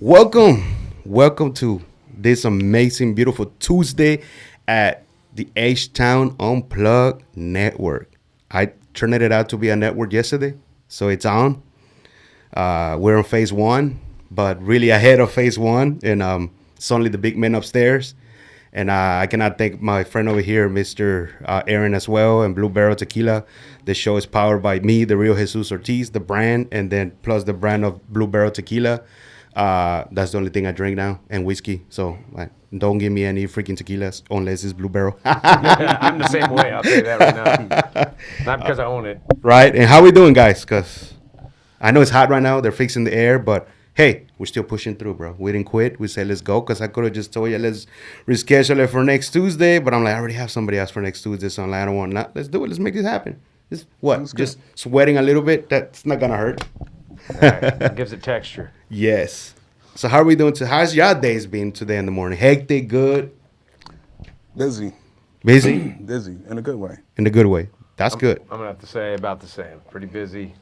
Welcome to this amazing, beautiful Tuesday at the H-Town Unplugged Network. I turned it out to be a network yesterday, so it's on. We're on phase one, but really ahead of phase one, and it's only the big men upstairs. And I cannot thank my friend over here, Mr. Aaron, as well, and Blue Barrel Tequila. The show is powered by me, the real Jesus Ortiz, the brand, and then plus the brand of Blue Barrel Tequila. That's the only thing I drink now, and whiskey. So don't give me any freaking tequilas unless it's Blue Barrel. I'm the same way. I'll tell you that right now. Not because I own it. Right? And how we doing, guys? Because I know it's hot right now. They're fixing the air, but hey, we're still pushing through, bro. We didn't quit. We said, let's go, because I could have just told you, let's reschedule it for next Tuesday. But I'm like, I already have somebody else for next Tuesday, so I'm like, I don't want not. Let's do it. Let's make this happen. It's what? That's just good. Sweating a little bit? That's not going to hurt. Right. Gives it texture. Yes. So how are we doing? How's your days been today in the morning? Hectic, good? Busy. Busy? Busy, in a good way. In a good way. That's good. I'm going to have to say about the same. Pretty busy.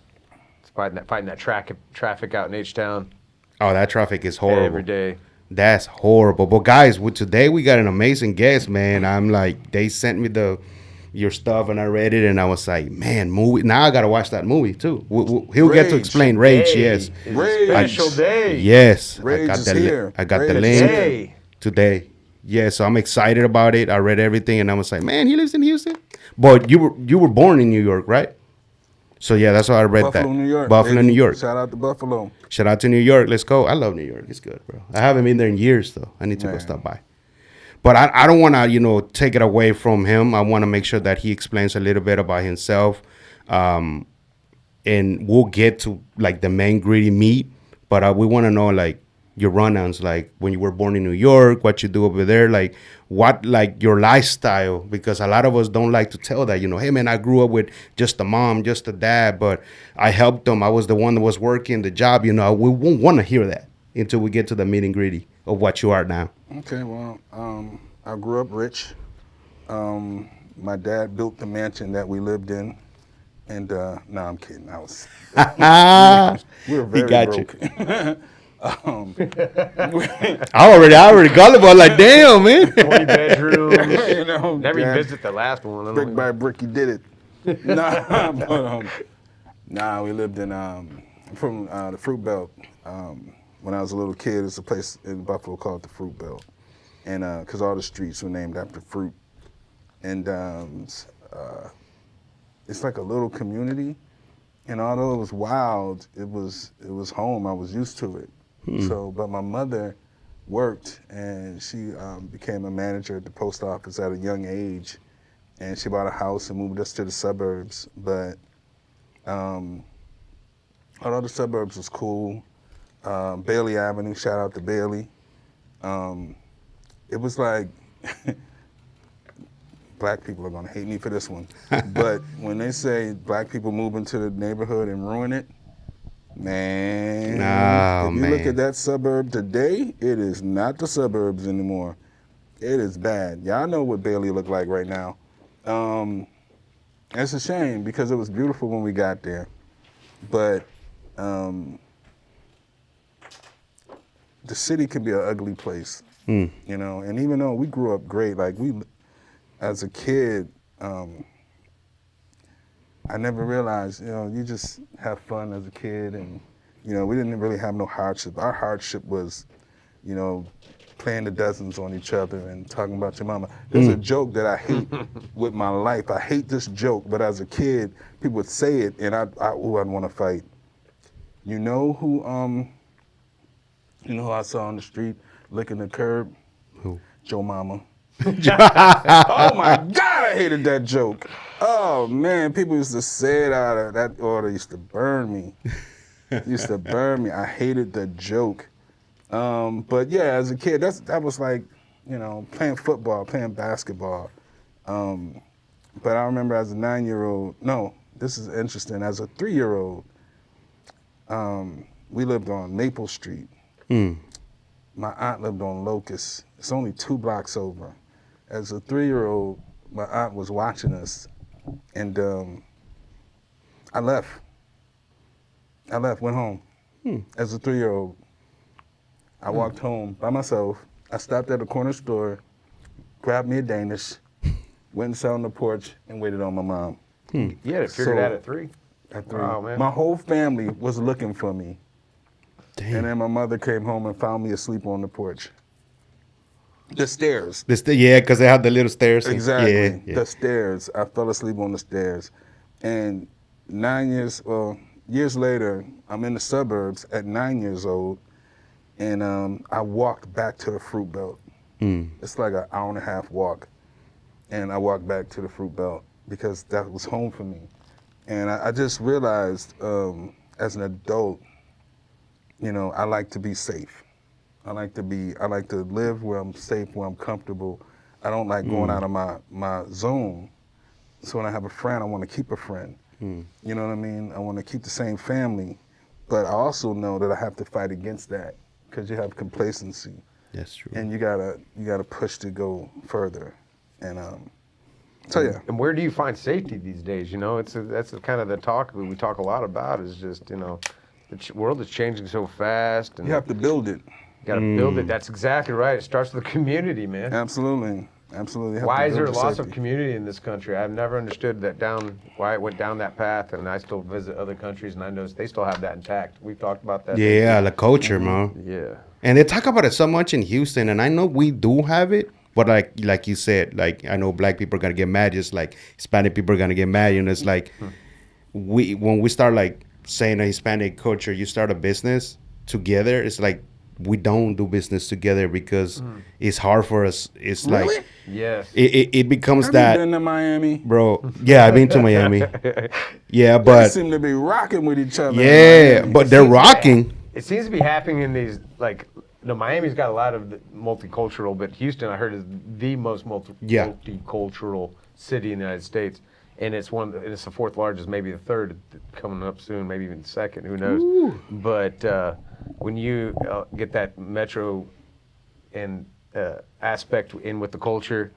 It's fighting that traffic out in H-Town. Oh, that traffic is horrible. Every day. That's horrible. But guys, today we got an amazing guest, man. I'm like, they sent me your stuff and I read it and I was like, man, movie. Now I got to watch that movie too. He'll get to explain Rage, yes. Rage. Special day. Yes. Rage is here. I got Rage the link today. Yeah, so I'm excited about it. I read everything and I was like, man, he lives in Houston. But you were born in New York, right? So yeah, that's why I read Buffalo, that. New York. Buffalo, New York. Shout out to Buffalo. Shout out to New York. Let's go. I love New York. It's good, bro. I haven't been there in years though. I need to go stop by. But I don't want to, take it away from him. I want to make sure that he explains a little bit about himself. And we'll get to, the main gritty meat. But we want to know, your run-ons, when you were born in New York, what you do over there, what, your lifestyle. Because a lot of us don't like to tell that, hey, man, I grew up with just a mom, just a dad. But I helped them. I was the one that was working the job. We won't want to hear that until we get to the meat and gritty of what you are now. Okay, well, I grew up rich. My dad built the mansion that we lived in. And, no, I'm kidding. We were very broke. I already got about damn, man. 20 bedrooms. Never even visit the last one. Brick by brick, he did it. We lived in from the Fruit Belt. When I was a little kid, it's a place in Buffalo called the Fruit Belt, and because all the streets were named after fruit, and it's like a little community, and although it was wild, it was home. I was used to it. So, but my mother worked, and she became a manager at the post office at a young age, and she bought a house and moved us to the suburbs. But although the suburbs was cool. Bailey Avenue, shout out to Bailey. It was like, black people are gonna hate me for this one, but when they say black people move into the neighborhood and ruin it, man, if you look at that suburb today, it is not the suburbs anymore. It is bad. Y'all know what Bailey looked like right now. It's a shame because it was beautiful when we got there, but the city can be an ugly place, and even though we grew up great, as a kid, I never realized, you just have fun as a kid, and, we didn't really have no hardship. Our hardship was, playing the dozens on each other and talking about your mama. There's a joke that I hate with my life. I hate this joke, but as a kid, people would say it, and I'd want to fight. You know who I saw on the street licking the curb? Who? Joe Mama. Oh my God, I hated that joke. Oh man, people used to say it out of that order. Used to burn me. I hated the joke. But yeah, as a kid, that was like, playing football, playing basketball. But I remember as a 9-year-old, no, this is interesting. As a 3-year-old, we lived on Maple Street. My aunt lived on Locust. It's only 2 blocks over. As a 3-year-old, my aunt was watching us, and I left, went home. As a 3-year-old, I walked home by myself. I stopped at a corner store, grabbed me a Danish, went and sat on the porch and waited on my mom. You had it figured out at 3? At 3. Wow, man. My whole family was looking for me. Damn. And then my mother came home and found me asleep on the porch. The stairs. Yeah, because they had the little stairs. Exactly. Yeah, yeah. The stairs. I fell asleep on the stairs. And years later, I'm in the suburbs at 9 years old, and I walked back to the fruit belt. It's like an hour and a half walk. And I walked back to the fruit belt because that was home for me. And I just realized as an adult, you know, I like to be safe. I like to live where I'm safe, where I'm comfortable. I don't like going out of my zone. So when I have a friend, I want to keep a friend. You know what I mean? I want to keep the same family, but I also know that I have to fight against that because you have complacency. That's true. And you gotta push to go further. And so yeah. And where do you find safety these days? You know, that's kind of the talk that we talk a lot about. Is just, you know, the world is changing so fast, and You have to build it. you got to build it. That's exactly right. It starts with the community, man. Absolutely. Absolutely. You have Why to is there a build your loss of safety. community in this country? I've never understood why it went down that path, and I still visit other countries, and I notice they still have that intact. We've talked about that. Yeah, the culture, man. Yeah. And they talk about it so much in Houston, and I know we do have it, but like you said, like I know black people are gonna get mad, just like Hispanic people are gonna get mad. You know, it's like when we start like saying a Hispanic culture, you start a business together. It's like we don't do business together because it's hard for us. It's Really? like Yes. it becomes Have that, you been to Miami? bro. Yeah, I've been to Miami. Yeah, They but seem to be rocking with each other. in yeah, Miami. but they're rocking. It seems to be happening in these, like, Miami's got a lot of multicultural, but Houston, I heard, is the most Yeah. multicultural city in the United States. And it's it's the fourth largest, maybe the third, coming up soon, maybe even the second, who knows. Ooh. But when you get that metro and aspect in with the culture,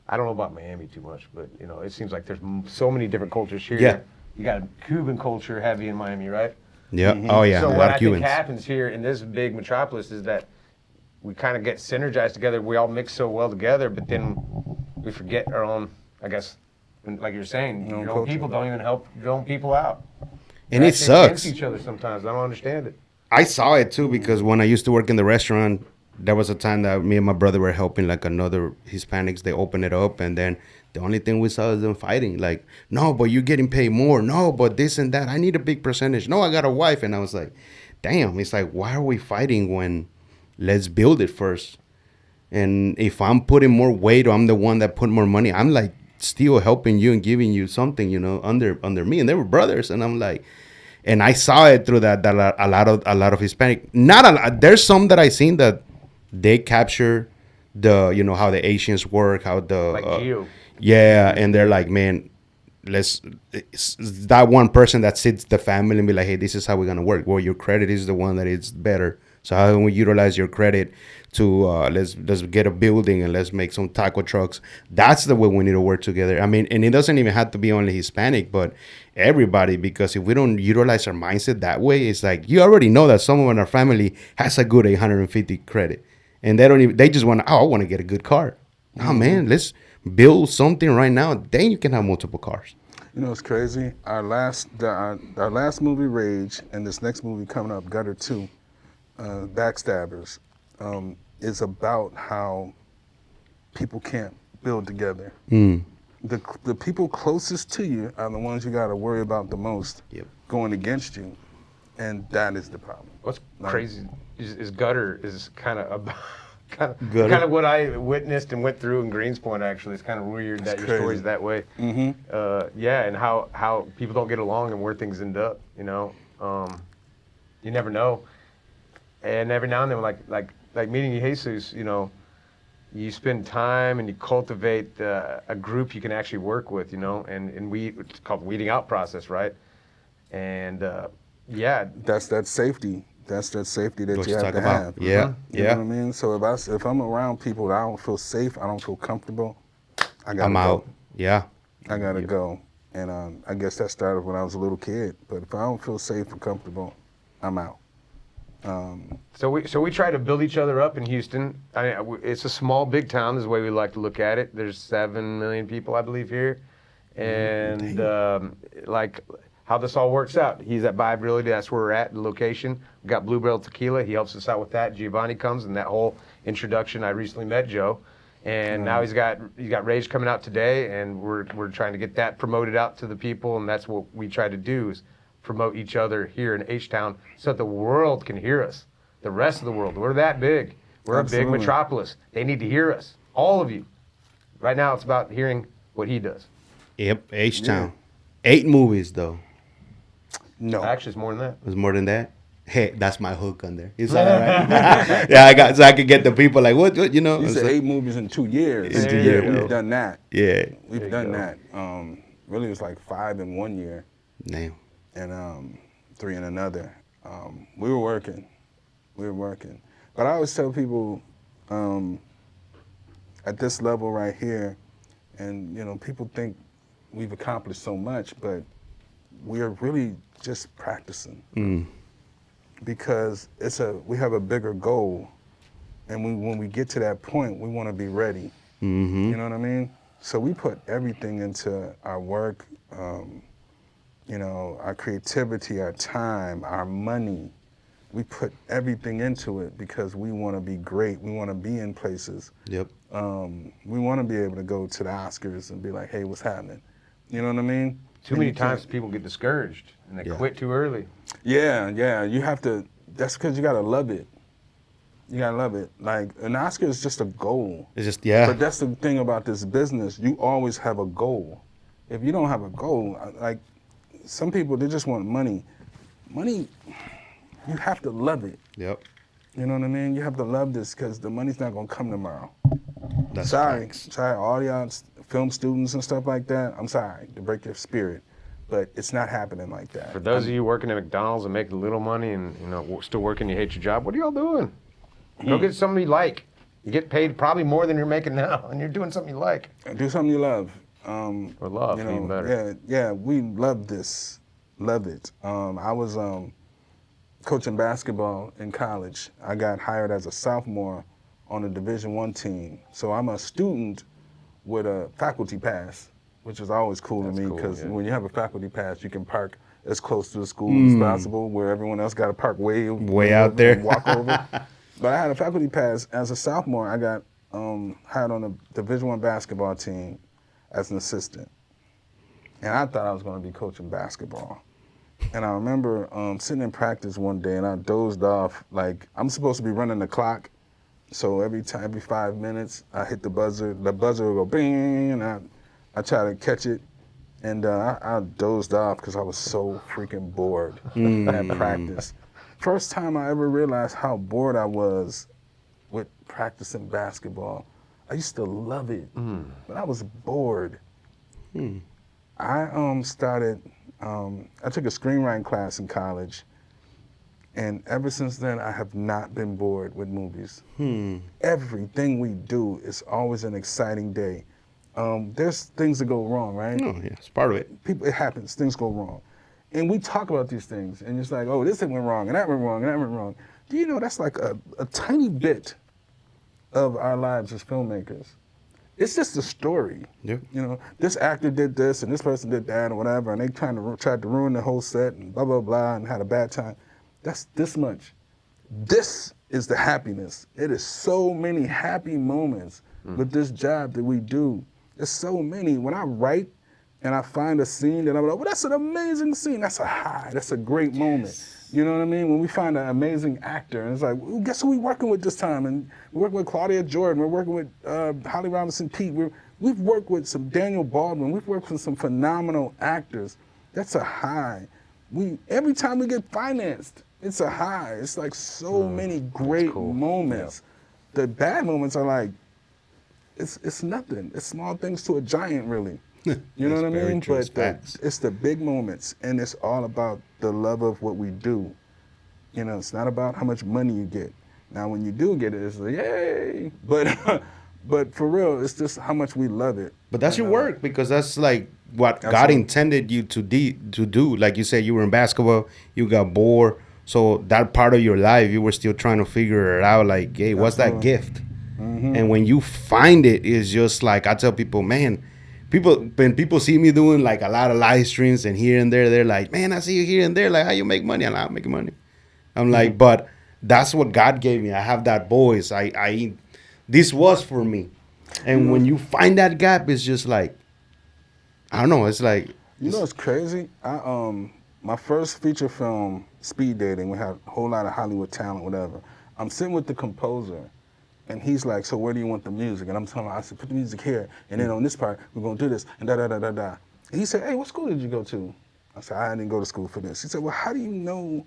I don't know about Miami too much, but, you know, it seems like there's so many different cultures here. Yeah. You got a Cuban culture heavy in Miami, right? Yeah. Oh yeah. So a what lot I of think Cubans. happens here in this big metropolis is that we kind of get synergized together. We all mix so well together, but then we forget our own, I guess, like you're saying, Your own your own culture. people don't even help your own people out. And They're it actually sucks. against each other sometimes. I don't understand it. I saw it too because when I used to work in the restaurant, there was a time that me and my brother were helping like another Hispanics. They opened it up, and then the only thing we saw is them fighting. Like, no, but you're getting paid more. No, but this and that. I need a big percentage. No, I got a wife. And I was like, damn. It's like, why are we fighting when let's build it first? And if I'm putting more weight or I'm the one that put more money, I'm like still helping you and giving you something, you know, under me. And they were brothers. And I'm like, and I saw it through that a lot of Hispanic. Not a lot. There's some that I seen that they capture the, you know, how the Asians work, how the Like Gio. yeah, and they're like, man, it's that one person that sits the family and be like, hey, this is how we're gonna work. Well, your credit is the one that is better. So how can we utilize your credit to let's get a building and let's make some taco trucks? That's the way we need to work together. I mean, and it doesn't even have to be only Hispanic, but everybody, because if we don't utilize our mindset that way, it's like you already know that someone in our family has a good 850 credit, and they just want to, I want to get a good car. No, man, let's build something right now. Then you can have multiple cars. You know, it's crazy. Our last movie, Rage, and this next movie coming up, Gutter 2, Backstabbers, is about how people can't build together. The people closest to you are the ones you got to worry about the most. Yep. Going against you, and that is the problem. What's crazy is Gutter is kind of kind Gutter? of what I witnessed and went through in Greenspoint. Actually, it's kind of weird that your crazy. story's that way. Yeah, and how people don't get along and where things end up. You know, you never know. And every now and then, like meeting Jesus, you know, you spend time and you cultivate a group you can actually work with. You know, and it's called weeding out process, right? And yeah, That's that safety. That's that safety that What you you have talk to about. have. Yeah, You yeah. know what I mean? So if I'm around people that I don't feel safe, I don't feel comfortable, I gotta I'm go. out. Yeah. I gotta go. And I guess that started when I was a little kid. But if I don't feel safe and comfortable, I'm out. So we try to build each other up in Houston. It's a small, big town is the way we like to look at it. There's 7 million people, I believe, here. And like how this all works out. He's at Vibe Realty, that's where we're at, the location. We got Blue Barrel Tequila, he helps us out with that. Giovanni comes and that whole introduction. I recently met Joe. And now he's got Rage coming out today, and we're trying to get that promoted out to the people, and that's what we try to do is promote each other here in H-Town so that the world can hear us. The rest of the world, we're that big. We're Absolutely. a big metropolis. They need to hear us, all of you. Right now, it's about hearing what he does. Yep, H-Town. 8 movies, though. No. Actually, it's more than that. It was more than that? Hey, that's my hook on there. It's all right. Yeah, so I could get the people like, what you know? You said So- 8 movies in 2 years. In 2 Yeah, years, we've yeah. done that. Yeah. We've done that. Really, it was like 5 in 1 year Damn. and 3 in another. We were working. But I always tell people at this level right here, and you know, people think we've accomplished so much, but we're really just practicing. Because we have a bigger goal, and when we get to that point, we want to be ready. Mm-hmm. You know what I mean? So we put everything into our work, you know, our creativity, our time, our money. We put everything into it because we want to be great. We want to be in places. Yep. We want to be able to go to the Oscars and be like, hey, what's happening? You know what I mean? Too many times people get discouraged and they quit too early. Yeah, you have to, that's because you got to love it. You got to love it. Like, an Oscar is just a goal. It's just, yeah. But that's the thing about this business. You always have a goal. If you don't have a goal, like, some people, they just want money. Money, you have to love it. Yep. You know what I mean? You have to love this because the money's not going to come tomorrow. That's Sorry, facts. all y'all film students and stuff like that. I'm sorry to break your spirit, but it's not happening like that. For those of you working at McDonald's and making little money and you know still working, you hate your job. What are y'all doing? Go get something you like. You get paid probably more than you're making now, and you're doing something you like. Do something you love. Or love, you know, even better. Yeah, we love this, love it. I was coaching basketball in college. I got hired as a sophomore on a Division I team. So I'm a student with a faculty pass, which is always cool to me because when you have a faculty pass, you can park as close to the school as possible, where everyone else got to park way out there. and walk over. But I had a faculty pass as a sophomore. I got hired on a Division I basketball team as an assistant. And I thought I was going to be coaching basketball. And I remember sitting in practice one day and I dozed off. Like, I'm supposed to be running the clock. So every 5 minutes, I hit the buzzer would go bing, and I try to catch it. And I dozed off because I was so freaking bored at practice. First time I ever realized how bored I was with practicing basketball. I used to love it, but I was bored. I started, I took a screenwriting class in college, and ever since then, I have not been bored with movies. Everything we do is always an exciting day. There's things that go wrong, right? No, yeah, it's part of it. It happens, things go wrong. And we talk about these things, and it's like, oh, this went wrong, and that went wrong, and that went wrong. Do you know that's like a tiny bit of our lives as filmmakers? It's just a story. Yeah. You know, this actor did this, and this person did that, or whatever, and they tried to ruin the whole set, and blah, blah, blah, and had a bad time. That's this much. This is the happiness. It is so many happy moments with this job that we do. There's so many. When I write and I find a scene that I'm like, well, that's an amazing scene. That's a high. That's a great moment. You know what I mean? When we find an amazing actor, and it's like, well, guess who we working with this time? And we're working with Claudia Jordan. We're working with Holly Robinson Pete. We've worked with some Daniel Baldwin. We've worked with some phenomenal actors. That's a high. Every time we get financed, it's a high. It's like so many great moments. Yeah. The bad moments are like, it's nothing. It's small things to a giant, really. You know what I mean? But it's the big moments, and it's all about the love of what we do. You know, it's not about how much money you get. Now, when you do get it, it's like, yay! But for real, it's just how much we love it. But that's your work, because that's like what God intended you to do. Like you said, you were in basketball, you got bored, So that part of your life, you were still trying to figure it out. Like, hey, what's that gift? And when you find it, it's just like I tell people, man. When people see me doing like a lot of live streams and here and there, they're like, man, I see you here and there. Like, how you make money? I'm like, I'm making money. I'm like, but that's what God gave me. I have that voice. This was for me. And when you find that gap, it's just like, I don't know. It's like, You know what's crazy? My first feature film, Speed Dating, we had a whole lot of Hollywood talent, whatever. I'm sitting with the composer, and he's like, so where do you want the music? And I'm telling him, I said, put the music here, and then on this part, we're gonna do this, and da-da-da-da-da. And he said, hey, what school did you go to? I said, I didn't go to school for this. He said, well, how do you know?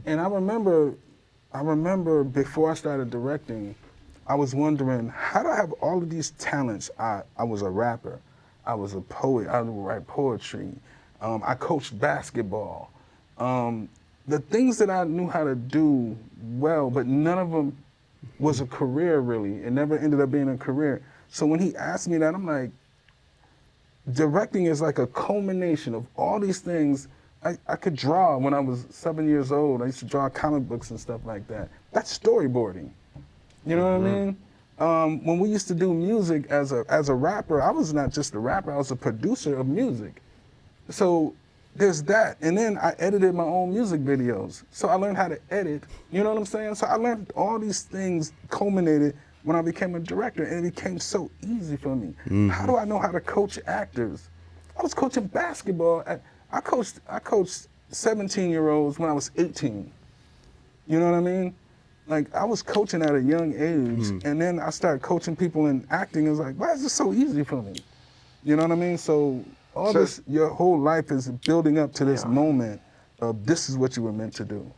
And I remember before I started directing, I was wondering, how do I have all of these talents? I was a rapper, I was a poet, I would write poetry, I coached basketball. The things that I knew how to do well, but none of them was a career really. It never ended up being a career. So when he asked me that, I'm like, directing is like a culmination of all these things. I could draw when I was 7 years old. I used to draw comic books and stuff like that. That's storyboarding. You know what I mean? When we used to do music as a rapper, I was not just a rapper, I was a producer of music. So there's that. And then I edited my own music videos. So I learned how to edit, you know what I'm saying? So I learned all these things culminated when I became a director, and it became so easy for me. How do I know how to coach actors? I was coaching basketball. I coached 17-year-olds when I was 18. You know what I mean? Like, I was coaching at a young age, and then I started coaching people in acting. It was like, why is this so easy for me? You know what I mean? So this, your whole life is building up to this moment of this is what you were meant to do.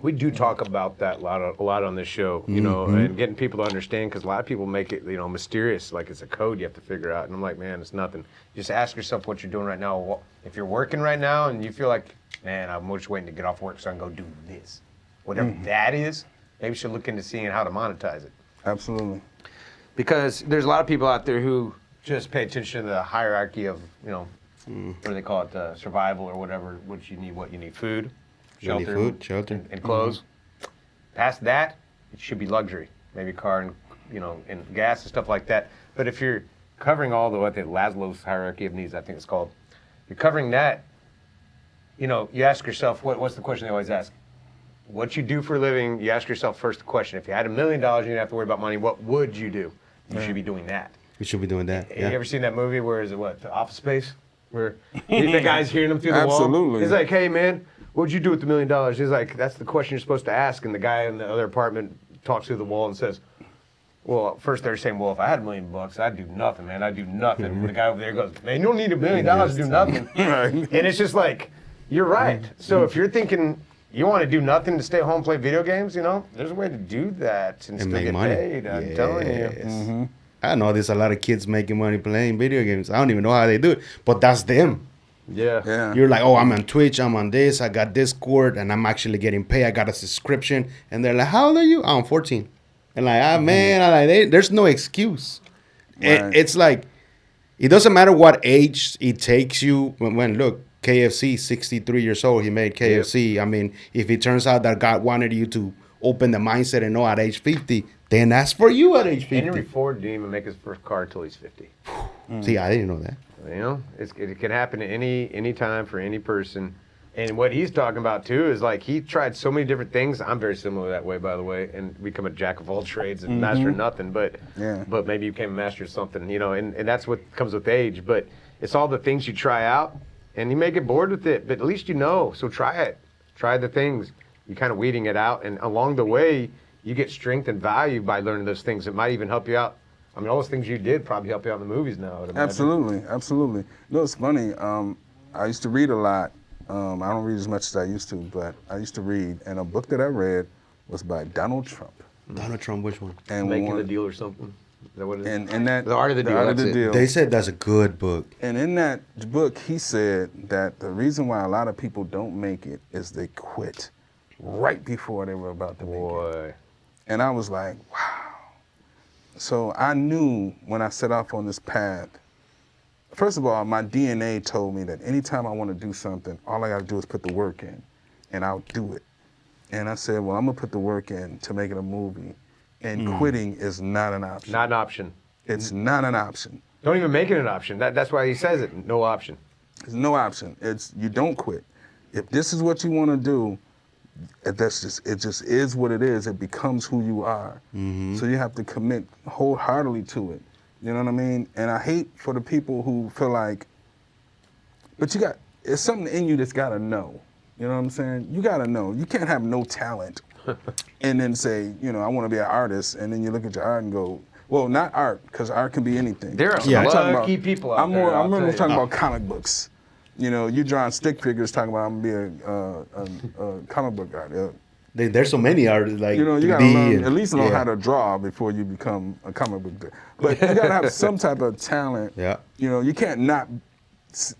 We do talk about that a lot on this show, you know, and getting people to understand, because a lot of people make it, you know, mysterious, like it's a code you have to figure out. And I'm like, man, it's nothing. Just ask yourself what you're doing right now. If you're working right now and you feel like, man, I'm just waiting to get off work so I can go do this, whatever that is, maybe you should look into seeing how to monetize it. Absolutely. Because there's a lot of people out there who just pay attention to the hierarchy of, you know, what do they call it, survival or whatever, what you need, food, shelter, and clothes. Past that, it should be luxury, maybe a car and, you know, and gas and stuff like that. But if you're covering all the Maslow's hierarchy of needs, I think it's called, you're covering that, you know, you ask yourself, what's the question they always ask? What you do for a living, you ask yourself first the question, if you had $1 million, you didn't have to worry about money, what would you do? You should be doing that. You should be doing that. You ever seen that movie where is it The Office Space? Where the guy's hearing him through the wall. Absolutely. He's like, hey man, what'd you do with the $1 million? He's like, that's the question you're supposed to ask. And the guy in the other apartment talks through the wall and says, well, first they're saying, well, if I had $1 million, I'd do nothing, man. I'd do nothing. And the guy over there goes, man, you don't need $1 million to do nothing. And it's just like, you're right. So if you're thinking you want to do nothing to stay home and play video games, you know, there's a way to do that and still make get money. paid. I'm telling you. I know there's a lot of kids making money playing video games. I don't even know how they do it, but that's them. Yeah. You're like, oh, I'm on Twitch, I'm on this, I got Discord, and I'm actually getting paid. I got a subscription. And they're like, how old are you? Oh, I'm 14. And like, man, there's no excuse. Right. It's like, it doesn't matter what age it takes you. When look, KFC, 63 years old, he made KFC. Yep. I mean, if it turns out that God wanted you to open the mindset and know at age 50, then that's for you at age 50. Henry Ford didn't even make his first car until he's 50. See, I didn't know that. You know, it can happen at any time for any person. And what he's talking about too is like he tried so many different things. I'm very similar that way, by the way, and become a jack of all trades and master of nothing. But maybe you became a master of something, you know, and that's what comes with age. But it's all the things you try out, and you may get bored with it, but at least you know. So try it. Try the things. You're kind of weeding it out, and along the way, you get strength and value by learning those things. It might even help you out. I mean, all those things you did probably help you out in the movies now. I would imagine. Absolutely. You know, it's funny. I used to read a lot. I don't read as much as I used to, but I used to read. And a book that I read was by Donald Trump. Donald Trump, which one? And Making the Deal or something. Is that what it is? And that, The Art of the Deal. Art of That's the it. Deal. They said that's a good book. And in that book, he said that the reason why a lot of people don't make it is they quit right before they were about to make it. And I was like, wow. So I knew when I set off on this path, first of all, my DNA told me that anytime I want to do something, all I got to do is put the work in. and I'll do it. And I said, well, I'm gonna put the work in to make it a movie, and quitting is not an option. Not an option. It's not an option. Don't even make it an option. That's why he says it. No option. There's no option. It's you don't quit. If this is what you want to do, it just is what it is. It becomes who you are. So you have to commit wholeheartedly to it. You know what I mean? And I hate for the people who feel like, but it's something in you that's gotta know. You know what I'm saying? You gotta know. You can't have no talent and then say, you know, I want to be an artist, and then you look at your art and go, well, not art, because art can be anything. There are some lucky people out there. I'm talking about comic books. You know, you're drawing stick figures, talking about I'm gonna be a comic book artist. There's so many artists like you know, you gotta 3D learn, and- at least know how to draw before you become a comic book artist. But you gotta have some type of talent. Yeah. You know, you can't not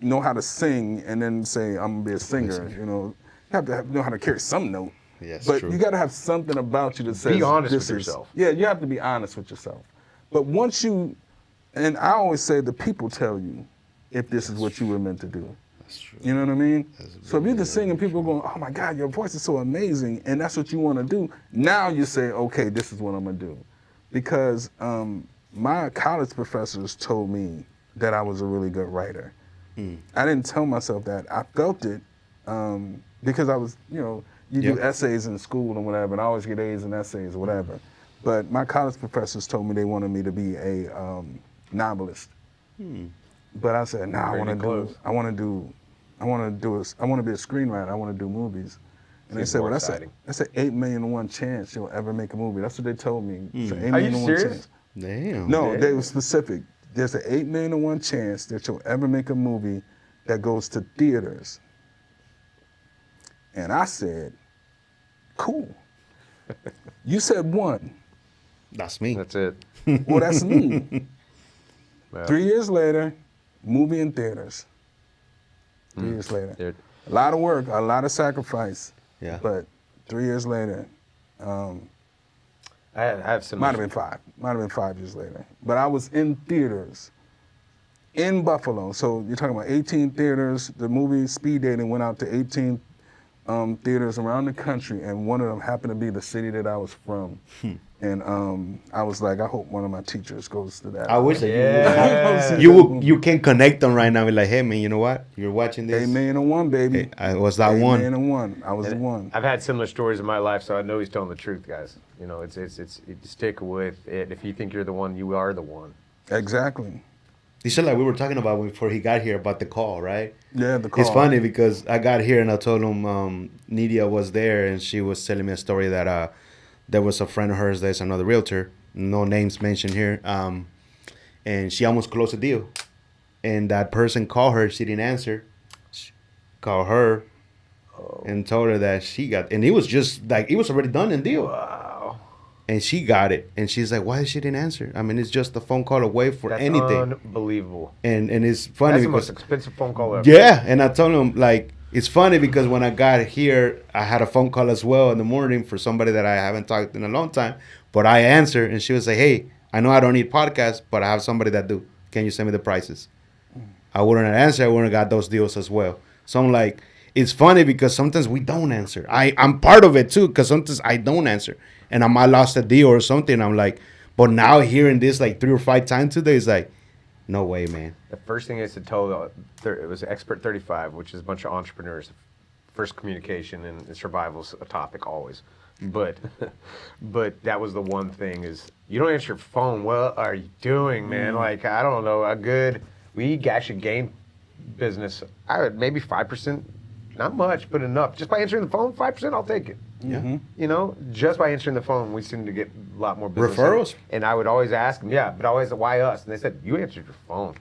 know how to sing and then say I'm gonna be a singer. You know, you have to know how to carry some note. Yes, but true. you gotta have something about you that says Be honest this with is- yourself. Yeah, you have to be honest with yourself. But once you, and I always say the people tell you if this is what you were meant to do. That's true. You know what I mean? So if you're just singing, people are going, oh my God, your voice is so amazing, and that's what you want to do. Now you say, okay, this is what I'm gonna do. Because my college professors told me that I was a really good writer. I didn't tell myself that. I felt it because I was, you know, you do essays in school and whatever, and I always get A's in essays or whatever. But my college professors told me they wanted me to be a novelist. But I said, nah, I want to be a screenwriter. I want to do movies. And they said, well, that's an 8 million to 1 chance you'll ever make a movie. That's what they told me. It's an 8 million to 1 serious? chance. Damn. No, they were specific. There's an 8 million to 1 chance that you'll ever make a movie that goes to theaters. And I said, cool. You said 1. That's me. That's it. Well, that's me. Yeah. 3 years later, movie in theaters. 3 years later. Dude. A lot of work, a lot of sacrifice. Yeah. But 3 years later, I have some. might have been 5. Might have been 5 years later. But I was in theaters in Buffalo. So you're talking about 18 theaters. The movie Speed Dating went out to 18 theaters around the country, and one of them happened to be the city that I was from. And I was like, I hope one of my teachers goes to that. I wish that Yeah. you can connect them right now. Be like, hey man, you know what? You're watching this. 8 million to 1, baby. Hey, I was that 8 one. million to 1. I was the one. I've had similar stories in my life, so I know he's telling the truth, guys. You know, it's stick with it. If you think you're the one, you are the one. Exactly. This is like we were talking about before he got here about the call, right? Yeah, the call. It's funny because I got here and I told him Nidia was there and she was telling me a story that there was a friend of hers that's another realtor, no names mentioned here, and she almost closed a deal. And that person called her, she didn't answer. Called her and told her that she got, and it was just like, it was already done in deal. Wow. And she got it. And she's like, why she didn't answer? I mean, it's just a phone call away for That's anything. unbelievable. And it's funny That's the most because expensive phone call ever. yeah, and I told him, like, it's funny because when I got here, I had a phone call as well in the morning for somebody that I haven't talked in a long time. But I answered, and she was like, hey, I know I don't need podcasts, but I have somebody that do. Can you send me the prices? I wouldn't have answered. I wouldn't have got those deals as well. So I'm like, it's funny because sometimes we don't answer. I'm part of it too because sometimes I don't answer. And I might lost a deal or something. I'm like, but now hearing this like 3 or 5 times today is like, no way, man. The first thing is to tell, it was Expert 35, which is a bunch of entrepreneurs. First communication and survival's a topic always. But that was the one thing is, you don't answer your phone. What are you doing, man? Like, I don't know, we actually gain business. I would maybe 5%, not much, but enough. Just by answering the phone, 5%, I'll take it. Yeah. You know, just by answering the phone, we seem to get a lot more business. Referrals? And I would always ask them, yeah, but always, why us? And they said, you answered your phone.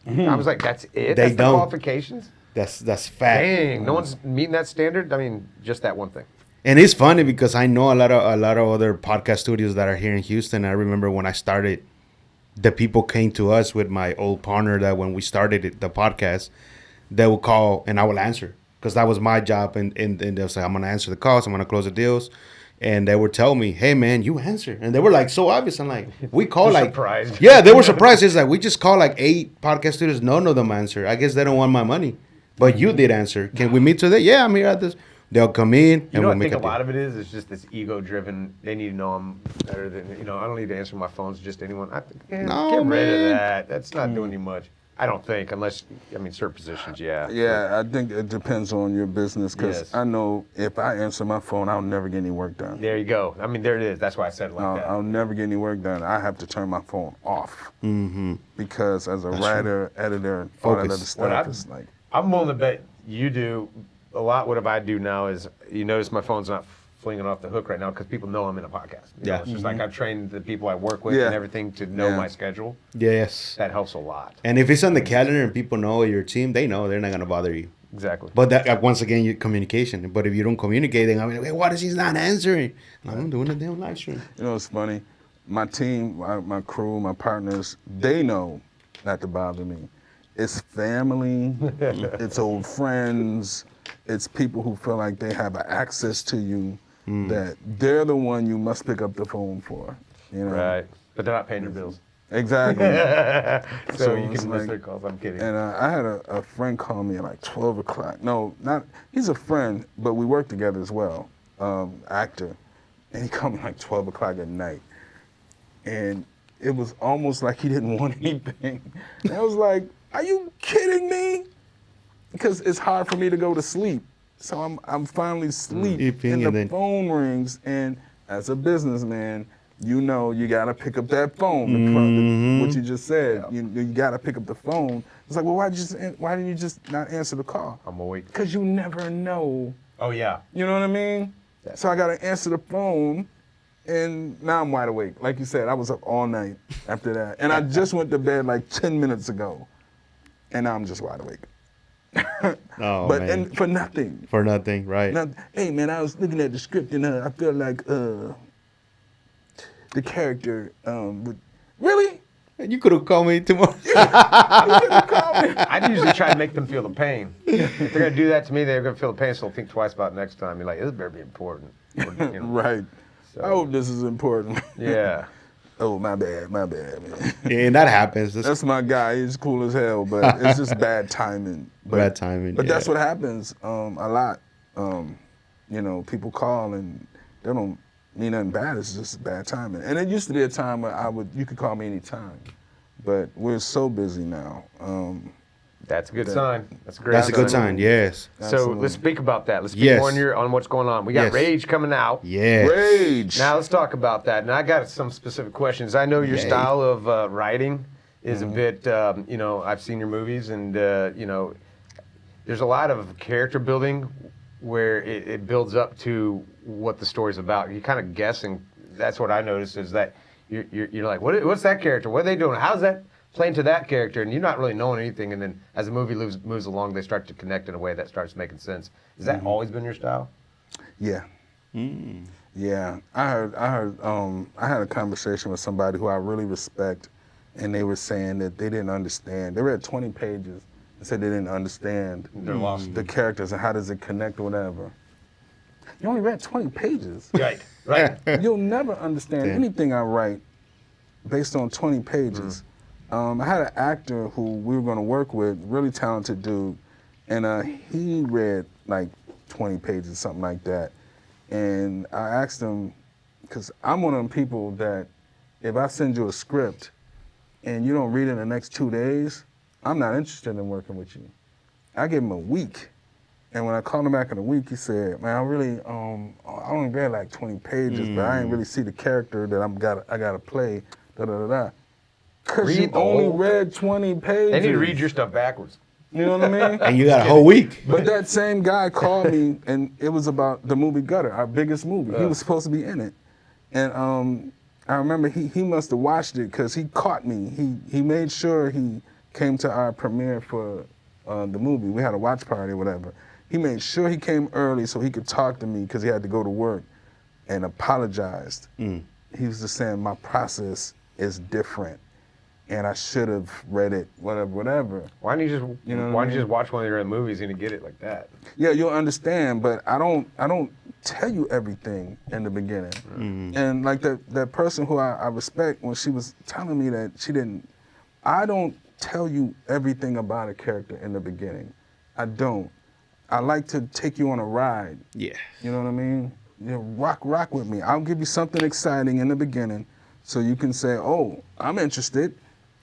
I was like, that's it? They That's the don't. qualifications? That's fact. Dang, no one's meeting that standard? I mean, just that one thing. And it's funny because I know a lot of other podcast studios that are here in Houston. I remember when I started, the people came to us with my old partner that when we started the podcast, they would call and I will answer because that was my job. And they'll say, I'm going to answer the calls. I'm going to close the deals. And they would tell me, hey, man, you answer. And they were like so obvious. I'm like, we call like. Surprised. Yeah, they were surprised. It's like, we just call like 8 podcast studios. None of them answer. I guess they don't want my money. But you did answer. Can we meet today? Yeah, I'm here at this. they'll come in and You know, we'll I make think a a lot deal. of it is just this ego-driven. They need to know I'm better than I don't need to answer my phones to just anyone. No, Get rid of man. that. That's not doing you much. I don't think, unless certain positions, yeah. Yeah, I think it depends on your business because Yes. I know if I answer my phone, I'll never get any work done. There you go. There it is. That's why I said it like that. I'll never get any work done. I have to turn my phone off because as a writer, editor, and all that other Focus. stuff, it's like I'm willing to bet you do a lot. What I do now is, you notice my phone's not flinging off the hook right now because people know I'm in a podcast. You know, it's just like I've trained the people I work with and everything to know my schedule. Yes. That helps a lot. And if it's on the calendar and people know your team, they know they're not gonna bother you. Exactly. But that once again, your communication. But if you don't communicate, then I'm like, hey, what is he not answering? I'm doing a damn live stream. You know, it's funny. My team, my crew, my partners, they know not to bother me. It's family, it's old friends, it's people who feel like they have access to you, that they're the one you must pick up the phone for. You know? Right. But they're not paying your bills. Exactly. So you it's can miss like- their calls. I'm kidding. And I had a friend call me at like 12 o'clock. No, he's a friend, but we work together as well, actor. And he called me like 12 o'clock at night. And it was almost like he didn't want anything. And I was like, are you kidding me? Because it's hard for me to go to sleep. So I'm finally asleep Sleeping and and the then- phone rings. And as a businessman, you know you gotta pick up that phone. What you just said, you gotta pick up the phone. It's like, well, why didn't you just not answer the call? I'm awake. Because you never know. Oh, yeah. You know what I mean? So I gotta answer the phone, and now I'm wide awake. Like you said, I was up all night after that. And I just went to bed like 10 minutes ago, and now I'm just wide awake. Oh, But man. and for nothing. For nothing, right? Hey man, I was looking at the script and I felt like the character would really. You could have called me tomorrow. I usually try to make them feel the pain. If they're going to do that to me, they're going to feel the pain, so they'll think twice about it next time. You're like, this better be important. Or, you know. Right. So- I hope this is important. Yeah. Oh, my bad, man. And that happens. That's my guy. He's cool as hell, but it's just bad timing. Bad timing, But that's yeah. what happens a lot. You know, people call and they don't mean nothing bad. It's just bad timing. And it used to be a time where you could call me anytime. But we're so busy now. That's a good sign. That's a great That's a good sign, yes. So Absolutely. let's speak about that. Let's speak Yes. more on what's going on. We got Yes. Rage coming out. Yes. Rage. Now let's talk about that. And I got some specific questions. I know your Yay. style of writing is a bit, you know, I've seen your movies and, you know, there's a lot of character building where it builds up to what the story's about. You're kind of guessing. That's what I noticed is that you're like, what's that character? What are they doing? How's that playing to that character? And you're not really knowing anything. And then as the movie moves along, they start to connect in a way that starts making sense. Has that always been your style? Yeah. Yeah. I had a conversation with somebody who I really respect, and they were saying that they didn't understand. They read 20 pages and said they didn't understand They're lost. the characters and how does it connect or whatever. You only read 20 pages. Right. Right. You'll never understand anything I write based on 20 pages. I had an actor who we were going to work with, really talented dude, and he read like 20 pages, something like that. And I asked him, because I'm one of them people that if I send you a script and you don't read it in the next 2 days, I'm not interested in working with you. I give him a week. And when I called him back in a week, he said, man, I only read like 20 pages, but I didn't really see the character that I gotta play, da-da-da-da. Because you Read the only whole- read 20 pages. They need to read your stuff backwards. You know what I mean? And you got a whole week. But that same guy called me, and it was about the movie Gutter, our biggest movie. He was supposed to be in it. And I remember he must have watched it because he caught me. He made sure he came to our premiere for the movie. We had a watch party or whatever. He made sure he came early so he could talk to me because he had to go to work and apologized. He was just saying, my process is different. And I should have read it, whatever. Why don't you just know what why I don't you mean? just watch one of your movies and get it like that? Yeah, you'll understand, but I don't tell you everything in the beginning. And like that person who I respect, when she was telling me that I don't tell you everything about a character in the beginning. I don't. I like to take you on a ride. Yeah. You know what I mean? You know, rock with me. I'll give you something exciting in the beginning so you can say, oh, I'm interested.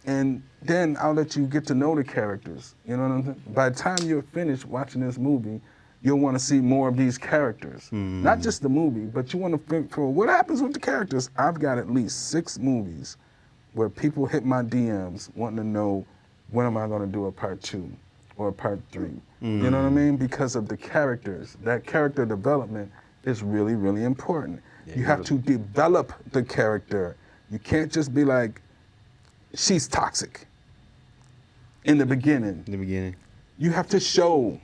And then I'll let you get to know the characters. You know what I'm saying? By the time you're finished watching this movie, you'll want to see more of these characters. Not just the movie, but you want to think for what happens with the characters. I've got at least 6 movies where people hit my DMs wanting to know when am I going to do a part 2 or a part 3. You know what I mean? Because of the characters. That character development is really, really important. Yeah, you have to develop the character. You can't just be like, she's toxic in the beginning. You have to show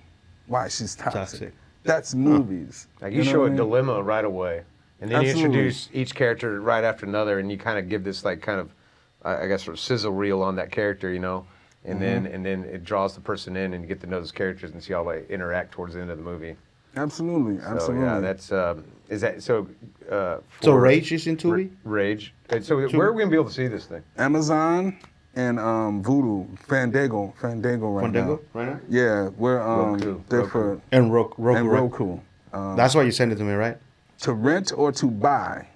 why she's toxic. That's movies. Like you show a dilemma right away, and then you introduce each character right after another, and you kind of give this like kind of, I guess, sort of sizzle reel on that character, you know, and then it draws the person in, and you get to know those characters and see how they interact towards the end of the movie. Absolutely. So, yeah, that's is that so? So Rage is in Tubi? Rage. And so where are we gonna be able to see this thing? Amazon and Voodoo, Fandango right now. Right now? Yeah, we're Roku. there for And Roku. and Roku. That's why you sent it to me, right? To rent or to buy.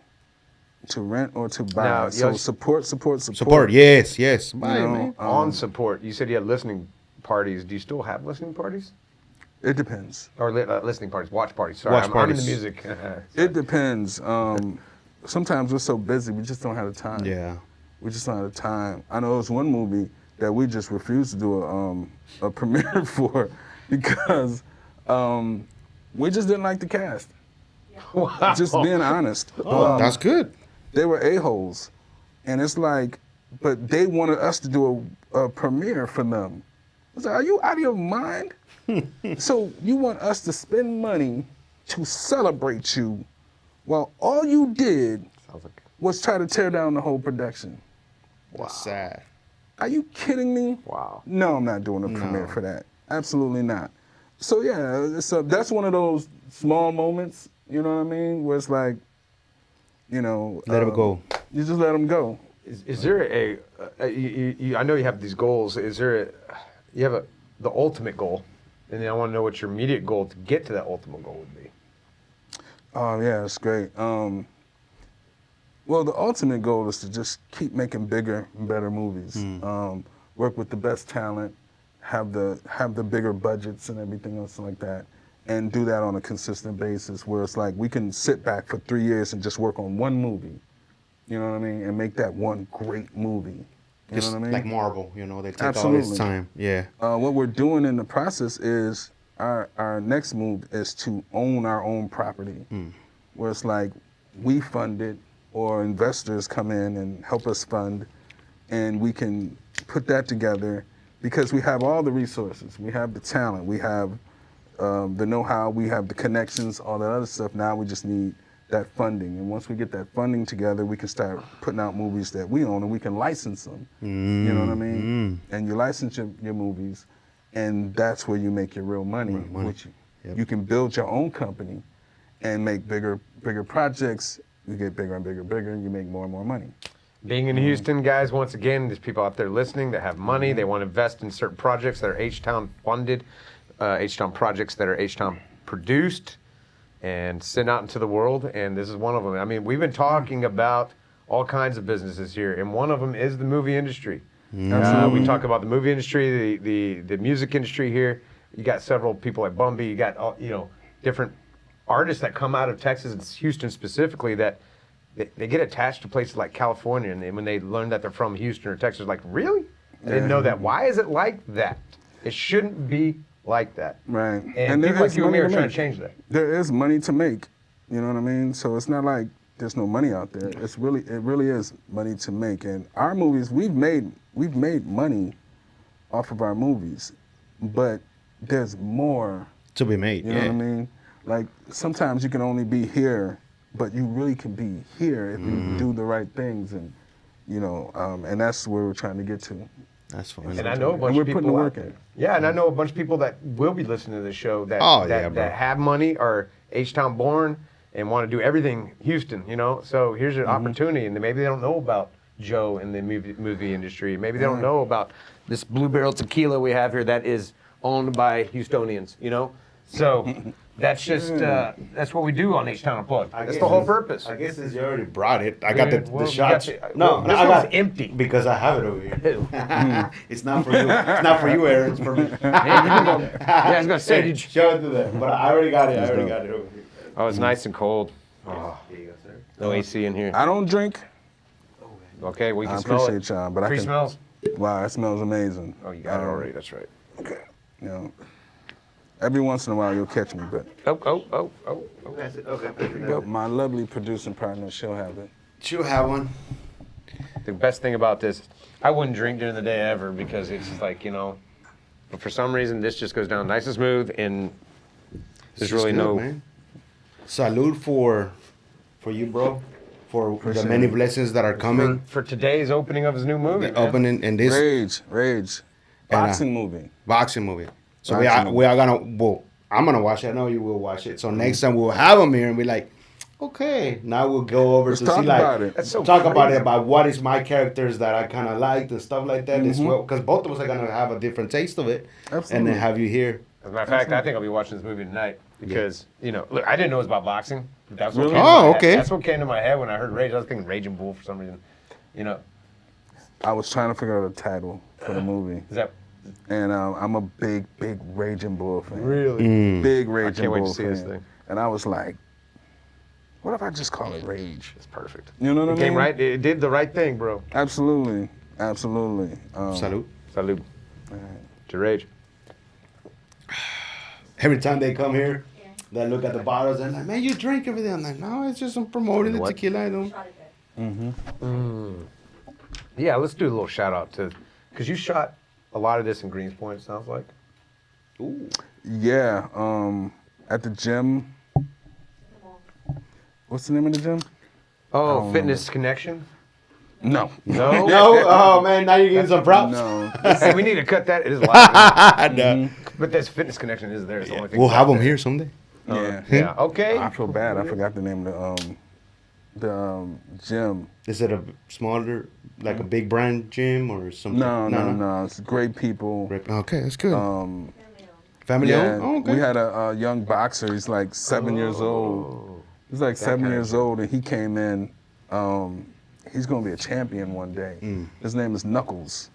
To rent or to buy. Now, so support. Support. Yes. Buy You it, know, man. On support, you said you had listening parties. Do you still have listening parties? It depends. Or listening parties, watch parties. Sorry, Watch I'm parties. in the music. It depends. Sometimes we're so busy, we just don't have the time. Yeah. We just don't have the time. I know there was one movie that we just refused to do a premiere for because we just didn't like the cast. Wow. Just being honest. That's good. They were a-holes. And it's like, but they wanted us to do a premiere for them. I was like, are you out of your mind? So you want us to spend money to celebrate you while all you did was try to tear down the whole production. That's sad. Are you kidding me? Wow. No, I'm not doing a premiere for that. Absolutely not. So yeah, that's one of those small moments, you know what I mean, where it's like, you know. Let them go. You just let them go. Is there I know you have these goals. Is there you have the ultimate goal, and then I want to know what your immediate goal to get to that ultimate goal would be. Oh yeah, that's great. Well, the ultimate goal is to just keep making bigger and better movies. Work with the best talent, have the bigger budgets and everything else like that, and do that on a consistent basis where it's like we can sit back for 3 years and just work on one movie, you know what I mean, and make that one great movie. You know what I mean? Like Marvel, you know, they take Absolutely. all this time. Yeah. What we're doing in the process is our next move is to own our own property, where it's like we fund it or investors come in and help us fund, and we can put that together because we have all the resources. We have the talent. We have the know-how. We have the connections, all that other stuff. Now we just need that funding. And once we get that funding together, we can start putting out movies that we own and we can license them. You know what I mean? And you license your movies, and that's where you make your real money. Which you can build your own company and make bigger projects. You get bigger and bigger, and you make more and more money. Being in Houston, guys, once again, there's people out there listening that have money. They want to invest in certain projects that are H-Town funded, H-Town projects that are H-Town produced and sent out into the world, and this is one of them. I mean, we've been talking about all kinds of businesses here, and one of them is the movie industry. We talk about the movie industry, the music industry here. You got several people like Bumby. You got different artists that come out of Texas and Houston specifically that they get attached to places like California, and when they learn that they're from Houston or Texas, like, really? I didn't know that. Why is it like that? It shouldn't be like that. Right. And people like you and me are trying to change that. There is money to make. You know what I mean? So it's not like there's no money out there. It really is money to make. And our movies, we've made money off of our movies, but there's more to be made. You know what I mean? Like sometimes you can only be here, but you really can be here if you do the right things, and and that's where we're trying to get to. That's fine. And I know a bunch of people out there. Yeah, and I know a bunch of people that will be listening to this show that have money, are H-Town born, and want to do everything Houston, So here's an opportunity, and maybe they don't know about Joe in the movie industry. Maybe they don't know about this Blue Barrel tequila we have here that is owned by Houstonians, So that's just that's what we do on H-Town Unplugged. That's the whole purpose. I guess since you already brought it, I got the Well, shots. you got No, this I got one's empty. because I have it over here. It's not for you. It's not for you, Aaron. It's for me. Yeah, I was gonna say, Hey, did you? show it to them. But I already got it. I already got it over here. Oh, it's nice and cold. Oh, here you go, sir. No AC in here. I don't drink. Okay, we can I smell appreciate it. y'all, but I Free can. smells. Wow, that smells amazing. Oh, you got it already. That's right. Okay. You know, every once in a while you'll catch me, but Oh. That's it. Okay. but my lovely producing partner, she'll have it. You have one. The best thing about this, I wouldn't drink during the day ever because it's just like, you know, but for some reason this just goes down nice and smooth and there's really no. Man. Salute for you, bro. For the Appreciate many it. blessings that are coming. For today's opening of his new movie. The man. opening in this Rage. Boxing movie. boxing movie. So Boxing we are gonna. Well, I'm gonna watch it. I know you will watch it. So next time we'll have him here and be like, okay, now we'll go over Let's to talk see like about it. That's so talk about crazy. it about what is my characters that I kind of liked and stuff like that as Mm-hmm. well. Because both of us are gonna have a different taste of it, and Absolutely. then have you here. As a matter of fact, I think I'll be watching this movie tonight because, you know, look, I didn't know it was about boxing. That's what Really? came to my Oh, head. okay. That's what came to my head when I heard Rage. I was thinking Raging Bull for some reason. You know, I was trying to figure out a title for the movie, is that and I'm a big Raging Bull fan. really? Big Raging can't wait to Bull see fan. this thing. And I was like, what if I just call it Rage? It's perfect. You know what I It mean? came right. It did the right thing, bro. Absolutely. Salute. Salute. To Rage. Every time they come here, they look at the bottles and like, man, you drink everything. I'm like, no, it's just I'm promoting the What? tequila. I don't. Yeah, let's do a little shout out to, because you shot a lot of this in Greenspoint, it sounds like. Ooh. Yeah. At the gym. What's the name of the gym? Oh, Fitness Connection? No. No? No, oh man, now you're getting some props. No. Hey, we need to cut that. It is live. No. But this Fitness Connection is there. It's the only thing. We'll have about them that. here someday. Yeah. Yeah, okay. I feel bad. I forgot the name of the gym. Is it a smaller, like a big brand gym or something? No. It's great people. Great. Okay, that's good. Um, Family yeah, owned? Oh, okay. we had a young boxer. He's like 7 years old. He's like 7 kind of years old, and he came in. He's gonna be a champion one day. His name is Knuckles.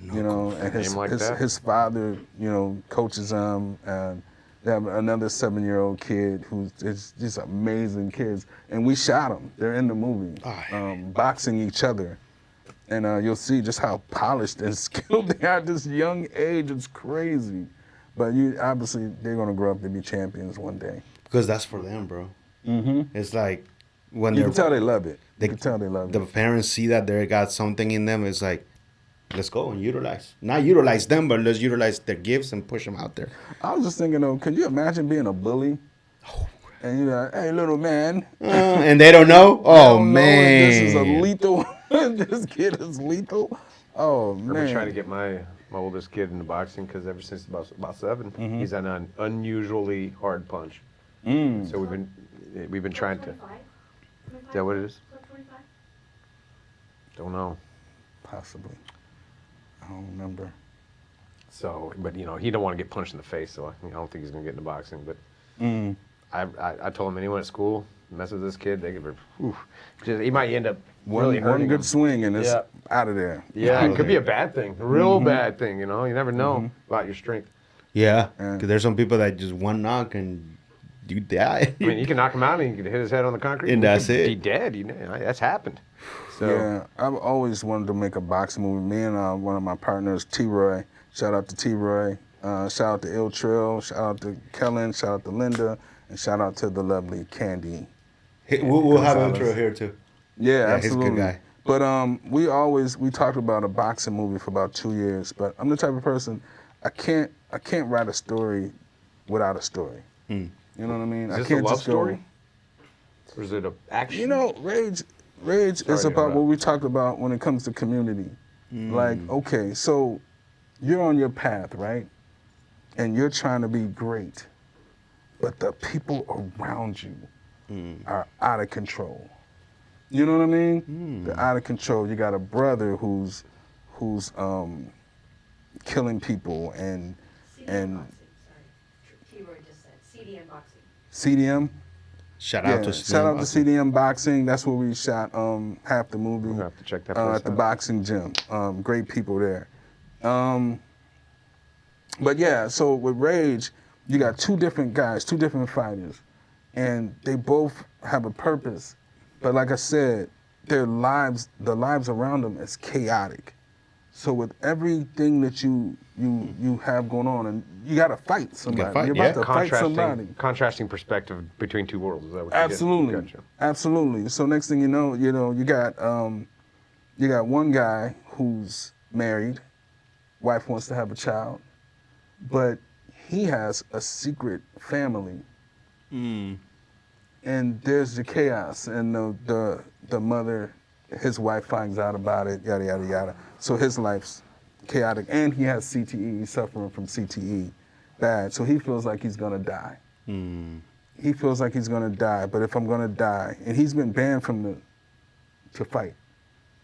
You know, and Name like that? his father, you know, coaches him, and they have another 7-year-old kid who's just amazing kids. And we shot them. They're in the movie, boxing each other. And you'll see just how polished and skilled they are at this young age. It's crazy. But obviously, they're gonna grow up to be champions one day. Because that's for them, bro. It's like when You they're can tell they love it. You can tell they love the it. parents see that they got something in them. It's like, let's go and utilize. Not utilize them, but let's utilize their gifts and push them out there. I was just thinking, though, could you imagine being a bully? And you're like, hey, little man. And they don't know? Oh, I don't know if man. This is a lethal. This kid is lethal. Oh, I've man. been trying to get my oldest kid into boxing because ever since about 7, he's on an unusually hard punch. So we've been trying to. Is that what it is? Don't know. Possibly. I don't remember. So, but you know, he don't want to get punched in the face, so I don't think he's gonna get into boxing. But I told him anyone at school mess with this kid, they could. He might end up really One hurting good him. swing and it's Yeah. out of there. Yeah, it could be a bad thing, a real bad thing. You know, you never know about your strength. Yeah. Yeah. Because there's some people that just one knock and you die. I mean, you can knock him out and he can hit his head on the concrete, And he that's could it. Be dead. You know, that's happened. So Yeah, I've always wanted to make a boxing movie. Me and one of my partners, T-Roy, shout out to T-Roy, shout out to Il Trill, shout out to Kellen, shout out to Linda, and shout out to the lovely Candy. We'll have Gonzalez. intro here too. Yeah, he's a absolutely. good guy. But we talked about a boxing movie for about 2 years. But I'm the type of person I can't write a story without a story. You know what I mean? is I this can't a love just go. story? Or is it a action? You know, Rage is Sorry, about I'm what not- we talked about when it comes to community. Like, okay, so you're on your path, right? And you're trying to be great, but the people around you are out of control. You know what I mean? They're out of control. You got a brother who's killing people and T-Roy just said CDM boxing. CDM. Shout out to Shout out to CDM Boxing. That's where we shot half the movie. We're gonna have to check that place at the out. boxing gym. Great people there. But yeah, so with Rage, you got two different guys, two different fighters, and they both have a purpose. But like I said, the lives around them is chaotic. So with everything that you have going on, and you got to fight somebody. fight, You're yeah. about to fight somebody. Contrasting perspective between two worlds. Is that what Absolutely, you did? Gotcha. absolutely. So next thing you know, you got one guy who's married, wife wants to have a child, but he has a secret family, and there's the chaos, and the mother, his wife finds out about it, yada yada yada. So his life's chaotic, and he has CTE. He's suffering from CTE, bad. So he feels like he's gonna die. He feels like he's gonna die. But if I'm gonna die, and he's been banned from to fight.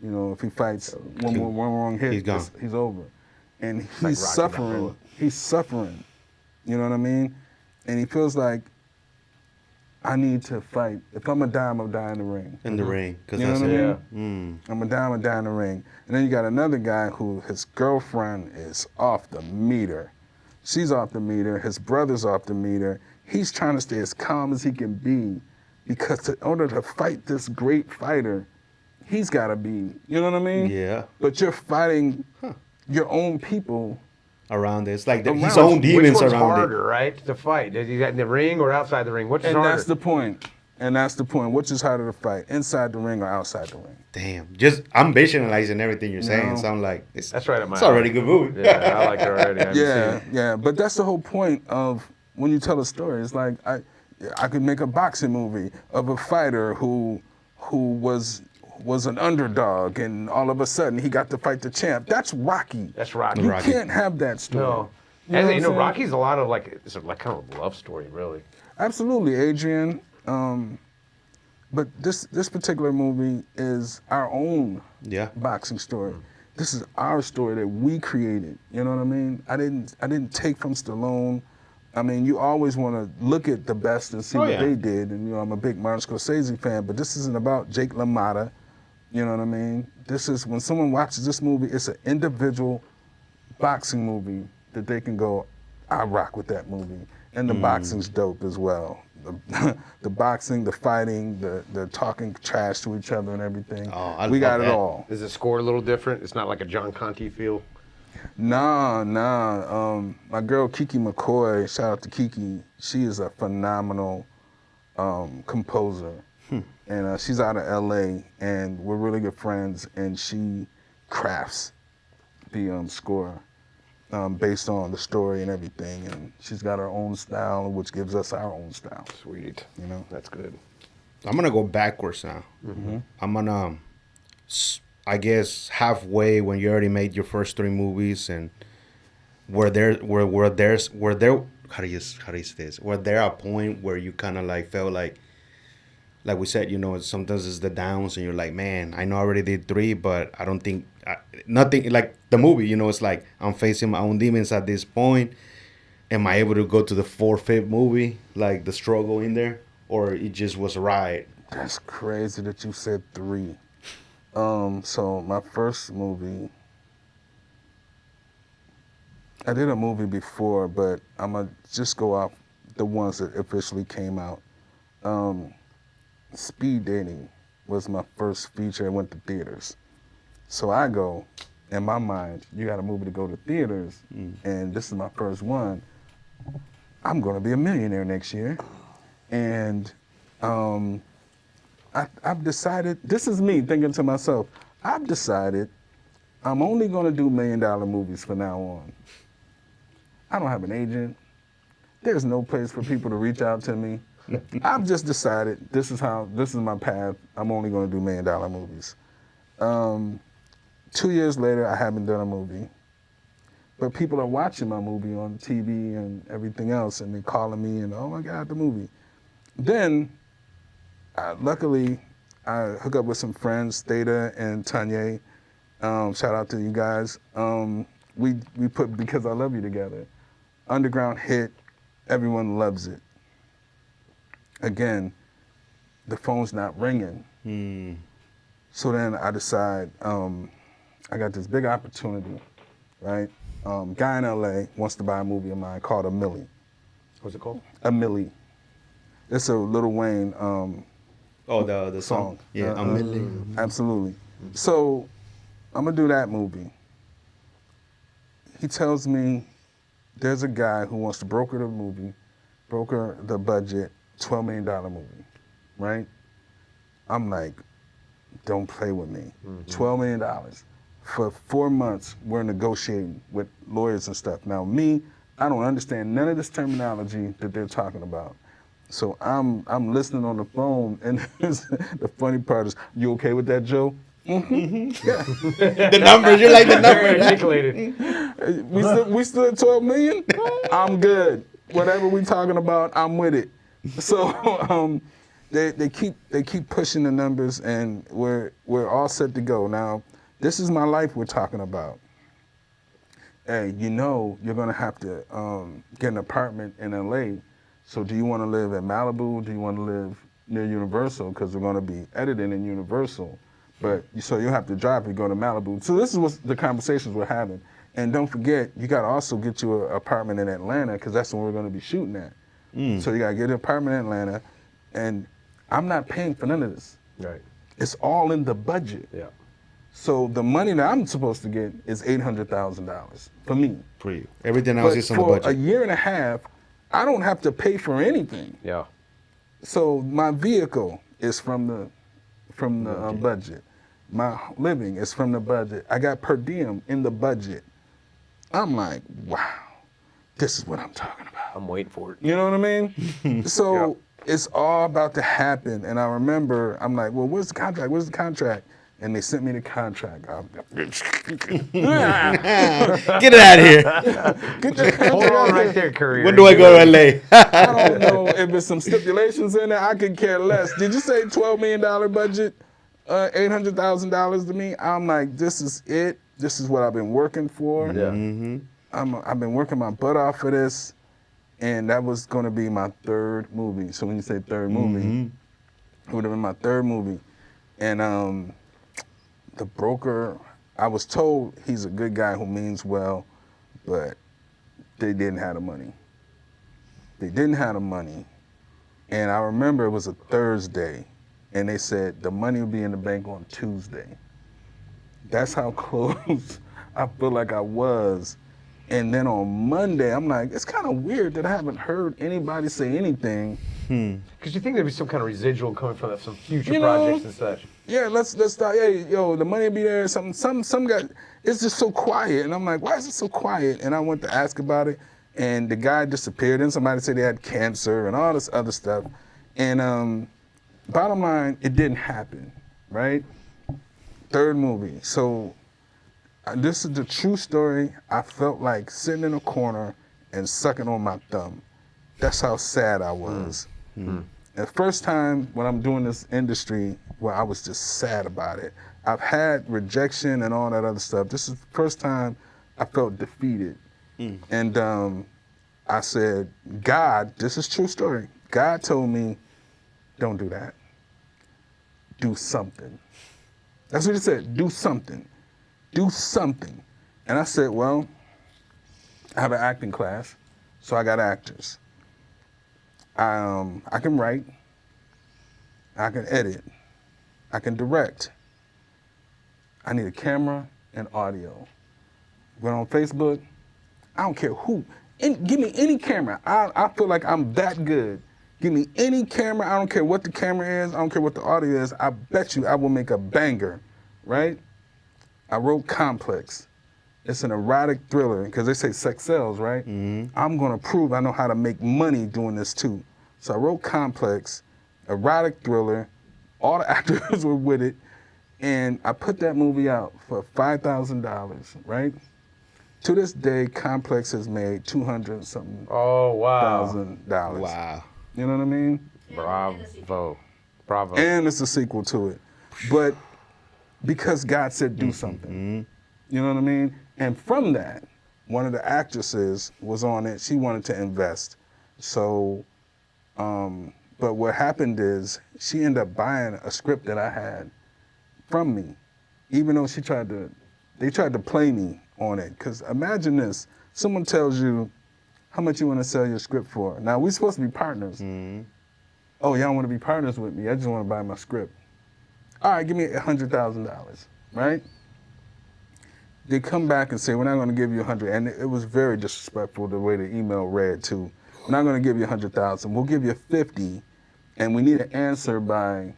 You know, if he fights one wrong hit, he's over. And he's like Rocky suffering. Balboa. He's suffering. You know what I mean? And he feels like, I need to fight. If I'm gonna die, I'm gonna die in the ring. In the ring. You know what I mean? Yeah. I'm gonna die in the ring. And then you got another guy who his girlfriend is off the meter. She's off the meter. His brother's off the meter. He's trying to stay as calm as he can be because in order to fight this great fighter, he's got to be, you know what I mean? Yeah. But you're fighting your own people. Around it. It's like his Around. own demons Which one's around harder, right, to fight? Is he in the ring or outside the ring? Which is And harder? that's the point. And that's the point. Which is harder to fight, inside the ring or outside the ring? it. Damn. I'm visualizing everything you're saying. No. So I'm like, That's right up my it's already a good movie. Yeah, I like it already. I haven't Yeah, seen it. yeah. But that's the whole point of when you tell a story. It's like I could make a boxing movie of a fighter who was an underdog and all of a sudden he got to fight the champ. That's Rocky. That's Rocky. You Rocky. can't have that story. No. You know And what you I'm know, saying? Rocky's a lot of it's like kind of a love story, really. Absolutely, Adrian. But this particular movie is our own Yeah. boxing story. This is our story that we created. You know what I mean? I didn't take from Stallone. I mean, you always want to look at the best and see what yeah. they did. And, you know, I'm a big Martin Scorsese fan, but this isn't about Jake LaMotta. You know what I mean? This is, when someone watches this movie, it's an individual boxing movie that they can go, I rock with that movie. And the boxing's dope as well. The boxing, the fighting, the talking trash to each other and everything. Oh, we got love it that. all. Is the score a little different? It's not like a John Conte feel? Nah. My girl Kiki McCoy, shout out to Kiki, she is a phenomenal composer. And she's out of LA, and we're really good friends, and she crafts the score based on the story and everything. And she's got her own style, which gives us our own style. Sweet. You know? That's good. I'm gonna go backwards now. I'm gonna, I guess, halfway when you already made your first 3 movies, and were there how do you say this? Were there a point where you kind of like felt like we said, you know, sometimes it's the downs, and you're like, man, I know I already did 3, but I don't think nothing like the movie. You know, it's like I'm facing my own demons at this point. Am I able to go to the 4th, 5th movie, like the struggle in there, or it just was a ride? That's crazy that you said 3. So my first movie, I did a movie before, but I'm gonna just go off the ones that officially came out. Speed Dating was my first feature. It went to theaters. So I go, in my mind, you got a movie to go to theaters, and this is my first one. I'm gonna be a millionaire next year. And I've decided, this is me thinking to myself, I've decided I'm only gonna do $1 million movies from now on. I don't have an agent. There's no place for people to reach out to me. I've just decided this is my path. I'm only gonna do $1 million movies. 2 years later, I haven't done a movie. But people are watching my movie on TV and everything else, and they're calling me and, oh my God, the movie. Then, luckily, I hook up with some friends, Theta and Tanya. Shout out to you guys. We put Because I Love You together. Underground hit, everyone loves it. again, the phone's not ringing. So then I decide, I got this big opportunity, right? Guy in LA wants to buy a movie of mine called A Millie. What's it called? A Millie. It's a Lil Wayne the song. Yeah, a million. Absolutely. So I'm gonna do that movie. He tells me there's a guy who wants to broker the budget, $12 million movie, right? I'm like, don't play with me. $12 million. For 4 months, we're negotiating with lawyers and stuff. Now me, I don't understand none of this terminology that they're talking about. So I'm listening on the phone, and the funny part is, you okay with that, Joe? The numbers, you're like the Very numbers. articulated. We still at 12 million? I'm good. Whatever we talking about, I'm with it. So they keep pushing the numbers, and we're all set to go. Now, this is my life we're talking about. Hey, you're gonna have to get an apartment in LA. So do you want to live in Malibu? Do you want to live near Universal? Because we're gonna be editing in Universal. So you'll have to drive to go to Malibu. So this is what the conversations we're having. And don't forget, you gotta also get you an apartment in Atlanta, because that's when we're gonna be shooting at. So you gotta get an apartment in Atlanta, and I'm not paying for none of this. Right. It's all in the budget. Yeah. So the money that I'm supposed to get is $800,000 for me. For you. Everything else But is on the for a budget. year and a half, I don't have to pay for anything. Yeah. So my vehicle is from the budget. My living is from the budget. I got per diem in the budget. I'm like, wow, this is what I'm talking about. I'm waiting for it. You know what I mean? So it's all about to happen. And I remember, I'm like, well, where's the contract? Where's the contract? And they sent me the contract. Get it out of here. Get the Hold on right there, Courier. When do I go to LA? I don't know if there's some stipulations in there. I could care less. Did you say $12 million budget? $800,000 to me? I'm like, this is it. This is what I've been working for. Yeah. I've been working my butt off for this, and that was going to be my third movie. So when you say third movie, it would have been my third movie. And the broker, I was told he's a good guy who means well, but they didn't have the money. They didn't have the money. And I remember it was a Thursday, and they said the money will be in the bank on Tuesday. That's how close I feel like I was. And then on Monday, I'm like, it's kind of weird that I haven't heard anybody say anything. Because you think there'd be some kind of residual coming from some future projects and such. Yeah, let's start. Hey, the money will be there. Some guy. It's just so quiet, and I'm like, why is it so quiet? And I went to ask about it, and the guy disappeared. And somebody said they had cancer and all this other stuff. And bottom line, it didn't happen, right? Third movie. So this is the true story. I felt like sitting in a corner and sucking on my thumb. That's how sad I was. The first time when I'm doing this industry where I was just sad about it. I've had rejection and all that other stuff. This is the first time I felt defeated. And I said, God, this is true story. God told me, don't do that. Do something. That's what he said, do something. Do something. And I said, well, I have an acting class, so I got actors. I can write, I can edit, I can direct. I need a camera and audio. Went on Facebook, I don't care who, give me any camera. I feel like I'm that good. Give me any camera, I don't care what the camera is, I don't care what the audio is, I bet you I will make a banger, right? I wrote Complex. It's an erotic thriller, because they say sex sells, right? I'm gonna prove I know how to make money doing this too. So I wrote Complex, erotic thriller, all the actors were with it, and I put that movie out for $5,000, right? To this day, Complex has made $200-something $1,000. Wow. You know what I mean? Bravo. Bravo. And it's a sequel to it. But because God said do something. You know what I mean? And from that, one of the actresses was on it. She wanted to invest. So But what happened is she ended up buying a script that I had from me, even though they tried to play me on it. Because imagine this, someone tells you how much you want to sell your script for. Now, we're supposed to be partners. Oh, y'all want to be partners with me? I just want to buy my script. All right, give me $100,000, right? They come back and say, we're not going to give you 100, and it was very disrespectful the way the email read too. We're not going to give you 100,000. We'll give you 50, and we need an answer by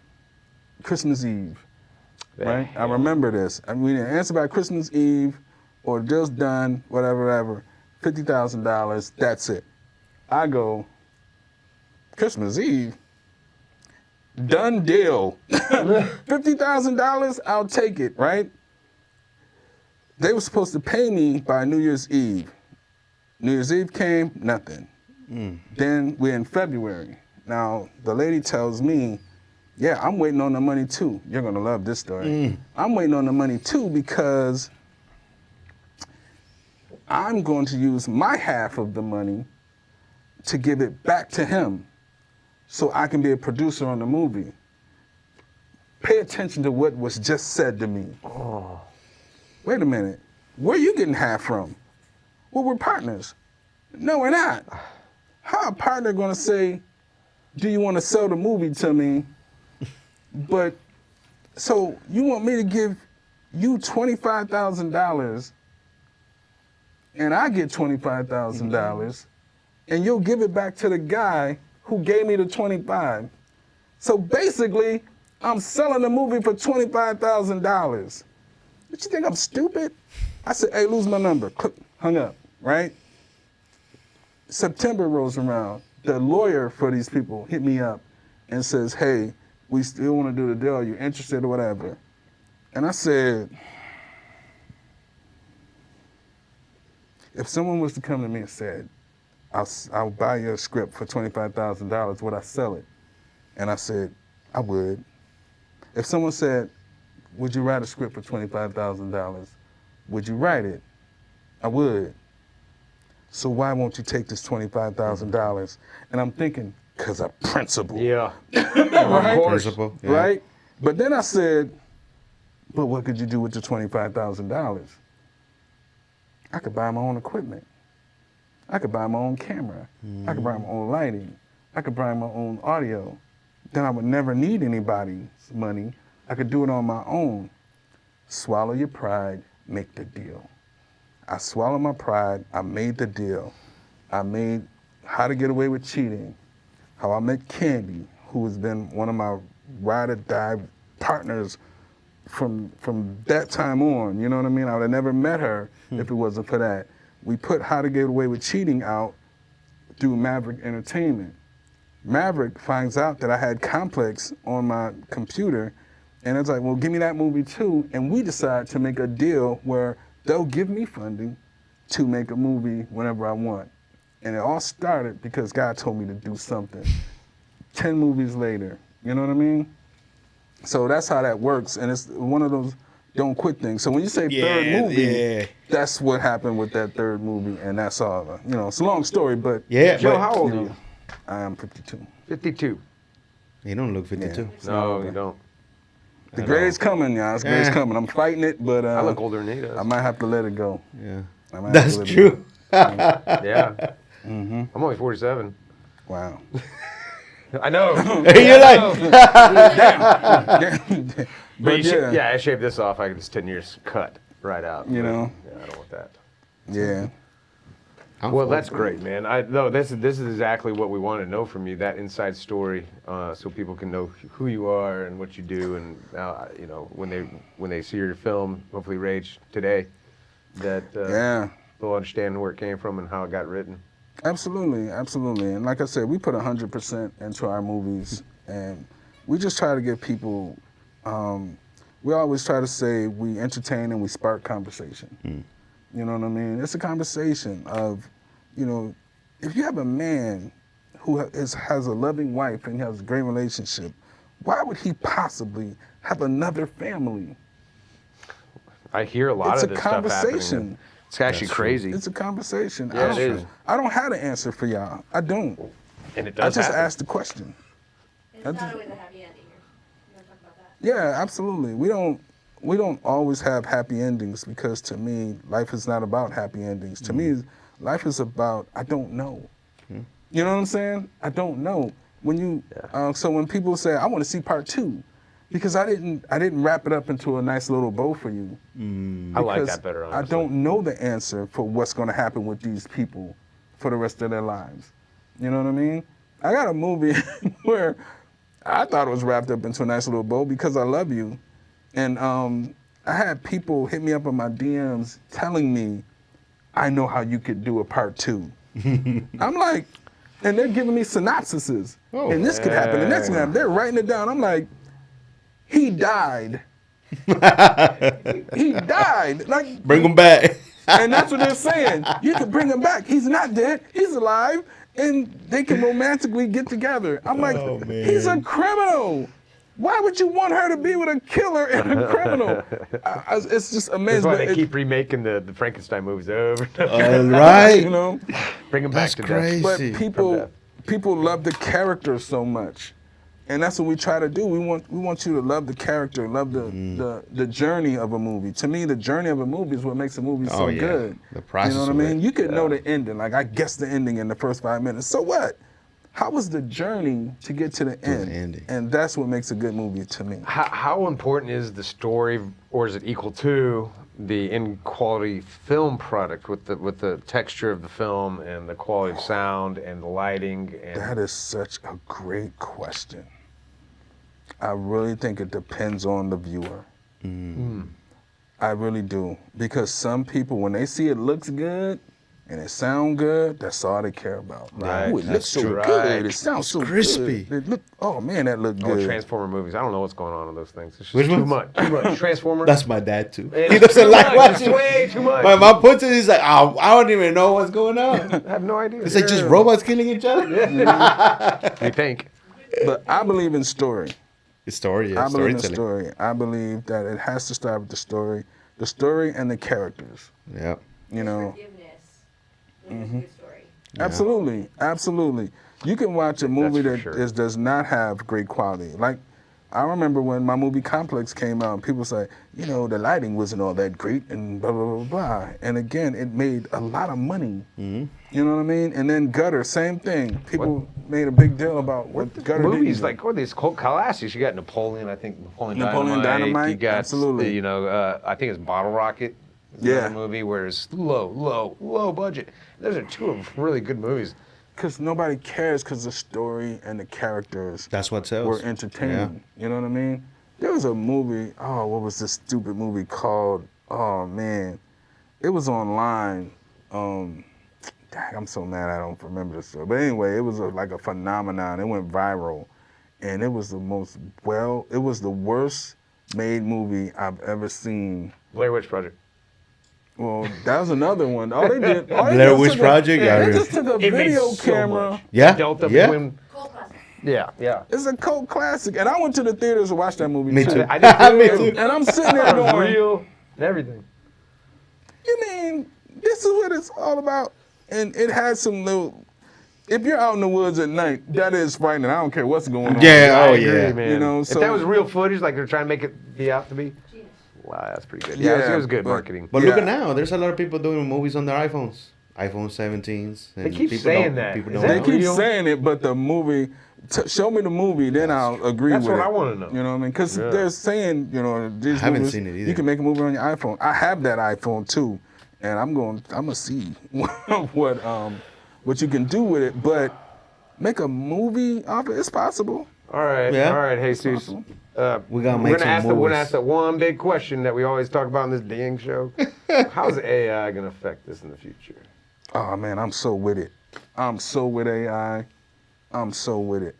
Christmas Eve, right? I remember this. And we need an answer by Christmas Eve, or the deal's done, whatever. $50,000. That's it. I go, Christmas Eve. Done deal. $50,000, I'll take it, right? They were supposed to pay me by New Year's Eve. New Year's Eve came, nothing. Then we're in February. Now, the lady tells me, yeah, I'm waiting on the money too. You're gonna love this story. I'm waiting on the money too because I'm going to use my half of the money to give it back to him so I can be a producer on the movie. Pay attention to what was just said to me. Oh. Wait a minute, where are you getting half from? Well, we're partners. No, we're not. How a partner gonna say, do you wanna sell the movie to me? But, so you want me to give you $25,000 and I get $25,000 and you'll give it back to the guy who gave me the 25. So basically, I'm selling the movie for $25,000. What you think, I'm stupid? I said, hey, lose my number. Click, hung up, right? September rolls around. The lawyer for these people hit me up and says, hey, we still want to do the deal. Are you interested or whatever? And I said, if someone was to come to me and said, I'll buy your script for $25,000, would I sell it? And I said, I would. If someone said, would you write a script for $25,000? Would you write it? I would. So why won't you take this $25,000? And I'm thinking, because of principle. Yeah. Right? Of course. Principle, yeah. Right? But then I said, but what could you do with the $25,000? I could buy my own equipment. I could buy my own camera. I could buy my own lighting. I could buy my own audio. Then I would never need anybody's money. I could do it on my own. Swallow your pride, make the deal. I swallowed my pride, I made the deal. I made How to Get Away with Cheating, how I met Candy, who has been one of my ride or die partners from that time on, you know what I mean? I would have never met her if it wasn't for that. We put How to Get Away with Cheating out through Maverick Entertainment. Maverick finds out that I had Complex on my computer, and it's like, well, give me that movie too, and we decide to make a deal where they'll give me funding to make a movie whenever I want. And it all started because God told me to do something. 10 movies later, you know what I mean? So that's how that works, and it's one of those don't quit things. So when you say third movie, that's what happened with that third movie, and that's all. You know, it's a long story, but Joe, how old are you? I am 52. 52. You don't look 52. Yeah. No, you don't. The grade's coming, y'all. The grade's coming. I'm fighting it, but I look older than he does. I might have to let it go. Yeah. That's true. Yeah. I'm only 47. Wow. I know. You're like, But I shaved this off. I get this 10 years cut right out. You know? Yeah, I don't want that. Yeah. Well, that's great, man. This is exactly what we want to know from you, that inside story, so people can know who you are and what you do, and you know, when they see your film, hopefully Rage today, that they'll understand where it came from and how it got written. Absolutely, absolutely. And like I said, we put 100% into our movies, and we just try to give people. We always try to say we entertain and we spark conversation. You know what I mean? It's a conversation of, you know, if you have a man who has a loving wife and has a great relationship, why would he possibly have another family? I hear a lot of this stuff happening. It's a conversation. It's actually crazy. It's a conversation. Yeah, it is. I don't have an answer for y'all. I don't. And it does I just happen. ask the question. It's I not just- always a happy ending. You want to talk about that? Yeah, absolutely. We don't always have happy endings because to me, life is not about happy endings. To me, life is about I don't know. You know what I'm saying? I don't know. When you so when people say I want to see part 2, because I didn't wrap it up into a nice little bow for you. I like Because that better, I honestly. don't know the answer for what's going to happen with these people for the rest of their lives. You know what I mean? I got a movie where I thought it was wrapped up into a nice little bow because I love you. And I had people hit me up on my DMs telling me, I know how you could do a part 2. I'm like, and they're giving me synopsises. Oh. And this could happen, and that's gonna happen. They're writing it down. I'm like, he died. He died. Like, Bring them back. and that's what they're saying. You can bring him back. He's not dead. He's alive. And they can romantically get together. I'm like, Oh, man. he's a criminal. Why would you want her to be with a killer and a criminal? It's just That's amazing. why But they keep remaking the Frankenstein movies over and over. All right. you know, Bring them back That's to crazy. but See, people love the character so much, and that's what we try to do. We want you to love the character, love the journey of a movie. To me, the journey of a movie is what makes a movie so Oh, yeah. good. The process You know what I of mean? it. You could know the ending. Like I guessed the ending in the first 5 minutes. So what? How was the journey to get to the end? ending. And that's what makes a good movie to me. How important is the story, or is it equal to the end quality film product with the texture of the film and the quality of sound and the lighting? And That is such a great question. I really think it depends on the viewer. I really do. Because some people, when they see it looks good and it sound good, that's all they care about. Right. Ooh, it looks That's so true. good. Right. It sounds so crispy. good. It look, oh man, that looked Oh, good. Transformer movies. I don't know what's going on in those things. It's just Which too ones? much. Too much. Transformer. That's my dad too. It's He doesn't too like much. It's watching. way too much. My mom puts it. He's like, oh, I don't even know what's going on. I have no idea. It's like just robots killing each other. We think. But I believe in story. It's story, yeah, I believe in storytelling. story. I believe that it has to start with the story and the characters. Yeah. You know, Forgiveness when there's a good story. absolutely, absolutely. You can watch a movie for that sure. does not have great quality. Like, I remember when my movie Complex came out, people say, you know, the lighting wasn't all that great and blah, blah, blah, blah. And again, it made a lot of money. You know what I mean? And then Gutter, same thing. People made a big deal about what Gutter did. Movies like these cult classics. You got Napoleon. I think Napoleon Dynamite, You got absolutely. You know, I think it's Bottle Rocket. Yeah. Another movie where it's low budget. Those are two of really good movies. Because nobody cares because the story and the characters That's what sells. were entertaining. You know what I mean? There was a movie, what was this stupid movie called? Oh, man. It was online. Dang, I'm so mad I don't remember the story. But anyway, it was like a phenomenon. It went viral. And it was it was the worst made movie I've ever seen. Blair Witch Project. Well, that was another one. All they did, Blair Witch Project? Yeah, They really. just took a It made video so camera. much. Yeah. Delta Yeah. between. Cold classic. Yeah. It's a cult classic. And I went to the theaters to watch that movie Me too. I did Me too. too. And I'm sitting there It was going, real and everything. you mean, this is what it's all about? And it has some little, if you're out in the woods at night, that is frightening. I don't care what's going on. Yeah. Oh, I agree, yeah. man. You know, if so- that was real footage, like they're trying to make it be out to be, Genius. wow, that's pretty good. Yeah, Yeah, it was good but- marketing. But look Yeah. at now. There's a lot of people doing movies on their iPhones. iPhone 17s. And They keep people saying don't- that. People Is don't They that know. keep real? saying it, but the movie, show me the movie, then I'll agree That's with what it. I wanna know. You know what I mean? Because Yeah. they're saying, you know, these I haven't movies, seen it either. you can make a movie on your iPhone. I have that iPhone too, and I'm gonna see what you can do with it. But make a movie off it. It's possible. All right, Yeah. all right, Jesus. possible. We gotta We're make gonna some ask the, we're movies. gonna ask that one big question that we always talk about in this dang show. How's AI gonna affect this in the future? Oh man, I'm so with it. I'm so with AI. I'm so with it.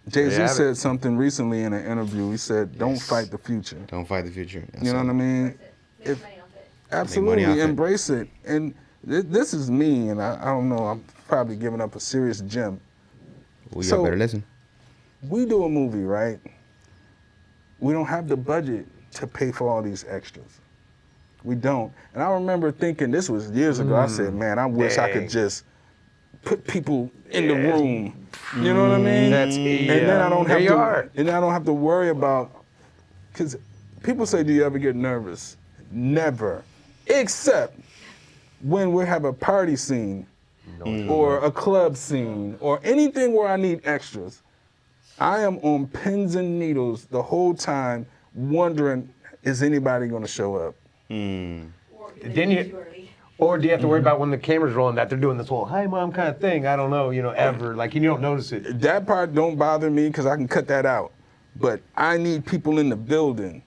Jay-Z have it. said something recently in an interview. He said, "Don't Yes. fight the future." Don't fight the future. You know what I mean? Make money off it. Absolutely, off it. embrace it. And this is me, and I don't know. I'm probably giving up a serious gem. We So- got better listen. We do a movie, right? We don't have the budget to pay for all these extras. We don't. And I remember thinking, this was years ago, I said, man, I wish I dang. could just put people in the room. You know what I mean? That's And then I don't there have you to. are. And then I don't have to worry about. Because people say, "Do you ever get nervous?" Never, except when we have a party scene, or a club scene, or anything where I need extras. I am on pins and needles the whole time, wondering, is anybody going to show up? Or you're Then you- too early. Or do you have to worry about when the camera's rolling that they're doing this whole "Hi, Mom" kind of thing? I don't know, ever. Like, you don't notice it. That part don't bother me because I can cut that out. But I need people in the building.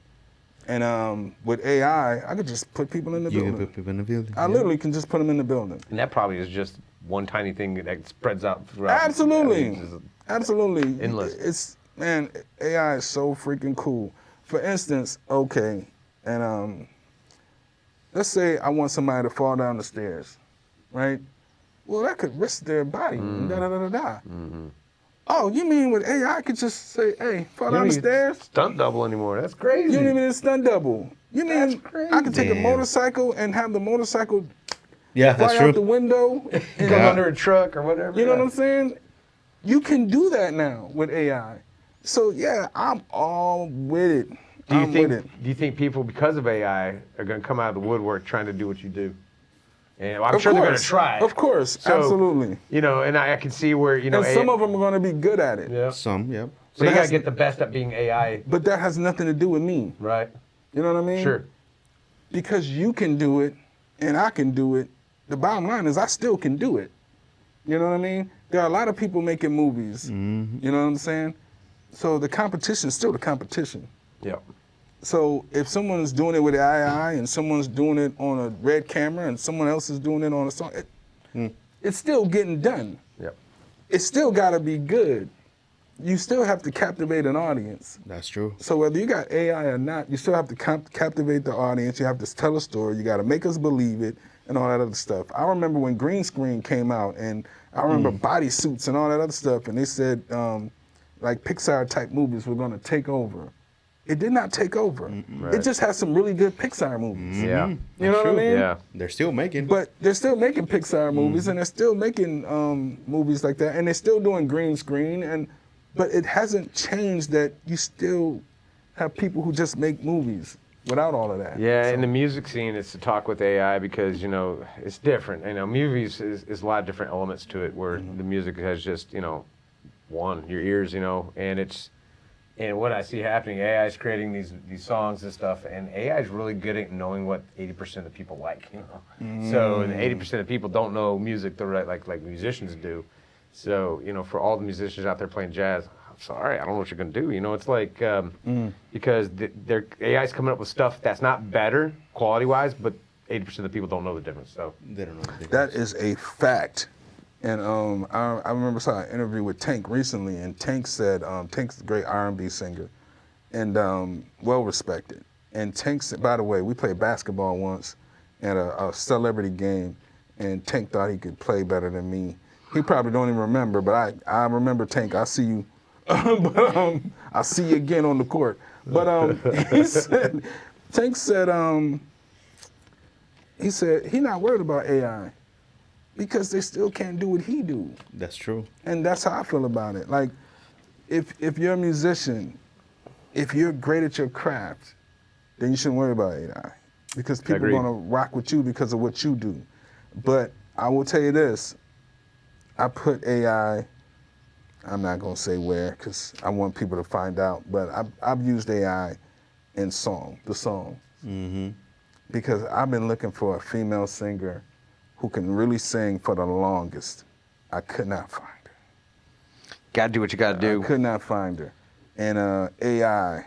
And with AI, I could just put people in the You can building. put people in the building. I literally can just put them in the building. And that probably is just one tiny thing that spreads out throughout. Absolutely. I mean, it's Absolutely. endless. It's, man, AI is so freaking cool. For instance, okay, and let's say I want somebody to fall down the stairs, right? Well, that could risk their body. And da-da-da-da-da. Oh, you mean with AI, I could just say, hey, fall You down don't the need stairs? stunt double anymore. That's crazy. You don't even need a stunt double. You mean That's crazy. I could take a Damn. motorcycle and have the motorcycle Yeah, that's fly out the true. window? Go Yeah. under a truck or whatever. You know what I'm saying? You can do that now with AI. So yeah, I'm all with it. Do you I'm think? with it. Do you think people, because of AI, are going to come out of the woodwork trying to do what you do? And I'm Of sure they're going to course. try. Of course, So, absolutely. And I can see where And some of them are going to be good at it. Yeah. Some, yep. So you But got to that's- get the best at being AI, But that has nothing to do with me. right? You know what I mean? Sure. Because you can do it and I can do it. The bottom line is I still can do it. You know what I mean? There are a lot of people making movies. You know what I'm saying? So the competition is still the competition. Yeah. So if someone's doing it with AI and someone's doing it on a red camera and someone else is doing it on a song, it's still getting done. Yep. It's still got to be good. You still have to captivate an audience. That's true. So whether you got AI or not, you still have to captivate the audience. You have to tell a story. You got to make us believe it and all that other stuff. I remember when green screen came out, and I remember bodysuits and all that other stuff, and they said like Pixar type movies were going to take over. It did not take over. Right. It just has some really good Pixar movies. Yeah. You know what I mean? Yeah. They're still making. But they're still making Pixar movies, and they're still making movies like that, and they're still doing green screen, but it hasn't changed that you still have people who just make movies without all of that. Yeah, So- in the music scene, it's to talk with AI because, it's different. Movies is a lot of different elements to it where the music has just, one, your ears, and what I see happening, AI is creating these songs and stuff, and AI is really good at knowing what 80% of the people like, So, and 80% of people don't know music the right, like musicians do. So, for all the musicians out there playing jazz, I'm sorry, I don't know what you're going to do. It's like, because their AI's coming up with stuff that's not better quality-wise, but 80% of the people don't know the difference. So, They don't know. What That is a fact. And I remember saw an interview with Tank recently, and Tank said, Tank's a great R&B singer, and well respected. And Tank said, by the way, we played basketball once at a celebrity game, and Tank thought he could play better than me. He probably don't even remember, but I remember Tank. I see you, but I'll see you again on the court. But he said, Tank said, he said he not worried about AI. Because they still can't do what he do. That's true. And that's how I feel about it. Like, if you're a musician, if you're great at your craft, then you shouldn't worry about AI. Because people are Agreed. gonna rock with you because of what you do. But I will tell you this, I put AI, I'm not gonna say where, because I want people to find out, but I've used AI in the song. Because I've been looking for a female singer who can really sing for the longest. I could not find her. got to do what you got to do. I could not find her. And AI,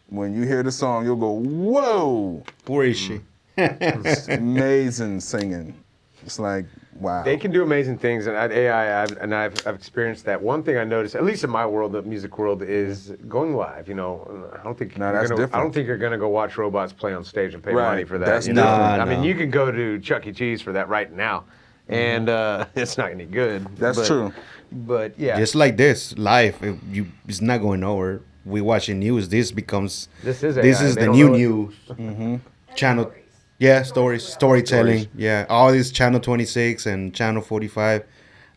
when you hear the song, you'll go, whoa! Where is she? It's amazing singing. It's like, wow. They can do amazing things, and I've experienced that. One thing I noticed, at least in my world, the music world, is going live. I don't think No, that's different. I don't think you're gonna go watch robots play on stage and pay Right, money for that. that's you know? different. I mean, No. you can go to Chuck E. Cheese for that right now, and it's not any good. That's true. But yeah, Just like this, live, it's not going nowhere. We watching news. This becomes This is this AI. is They the don't new know it. news Mm-hmm. channel. Yeah, storytelling. Stories. Yeah, all these Channel 26 and Channel 45.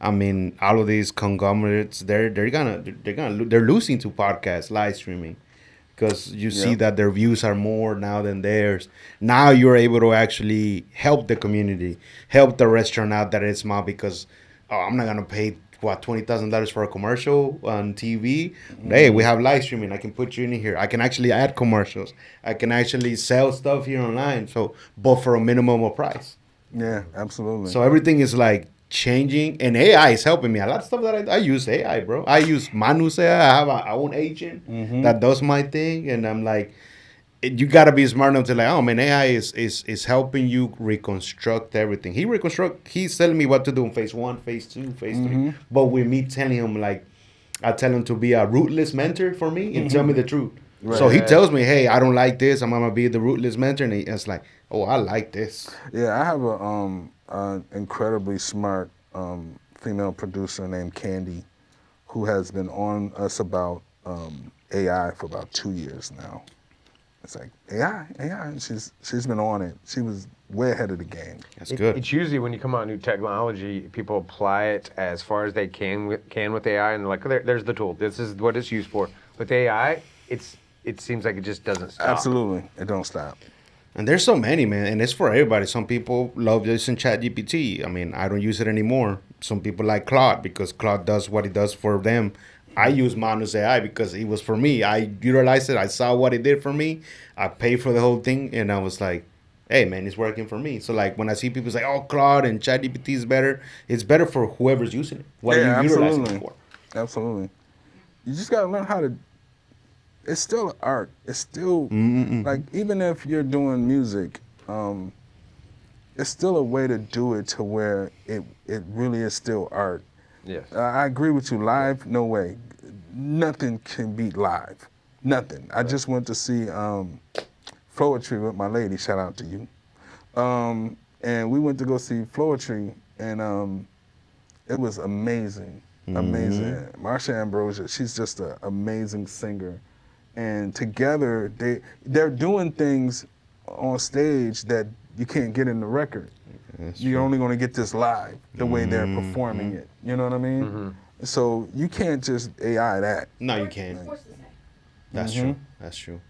I mean, all of these conglomerates, they're losing to podcasts, live streaming, because you see Yeah. that their views are more now than theirs. Now you're able to actually help the community, help the restaurant out that it's small because I'm not gonna pay what $20,000 for a commercial on TV. Hey, we have live streaming. I can put you in here. I can actually add commercials. I can actually sell stuff here online. So, but for a minimum of price. Yeah, absolutely. So everything is like changing, and AI is helping me. A lot of stuff that I use AI, bro. I use Manus AI. I have a own agent that does my thing, and I'm like, you gotta be smart enough to like, oh man, AI is helping you reconstruct everything. He's telling me what to do in phase 1, phase 2, phase 3. But with me telling him like, I tell him to be a rootless mentor for me and tell me the truth. So he tells me, hey, I don't like this. I'm gonna be the rootless mentor, and it's like, oh, I like this. Yeah, I have an incredibly smart female producer named Candy, who has been on us about AI for about 2 years now. It's like AI. And she's been on it. She was way ahead of the game. That's good. It's usually when you come out with new technology, people apply it as far as they can with AI, and they're like, there's the tool. This is what it's used for. With AI, it seems like it just doesn't stop. Absolutely, it don't stop. And there's so many, man, and it's for everybody. Some people love using ChatGPT. I mean, I don't use it anymore. Some people like Claude because Claude does what it does for them. I use Manus AI because it was for me. I utilized it. I saw what it did for me. I paid for the whole thing, and I was like, hey, man, it's working for me. So, like, when I see people say, oh, Claude and ChatGPT is better, it's better for whoever's using it. What are you utilizing it for? Absolutely. You just got to learn how to... It's still an art. It's still... Like, even if you're doing music, it's still a way to do it to where it really is still art. Yes. I agree with you. Live, no way. Nothing can beat live. Nothing. I just went to see Floetry with my lady. Shout out to you. And we went to go see Floetry, and it was amazing. Amazing. Marsha Ambrosia, she's just an amazing singer. And together, they're doing things on stage that you can't get in the record. You're only going to get this live, the way they're performing it. You know what I mean? So you can't just AI that. No, you can't. That's true. That's true.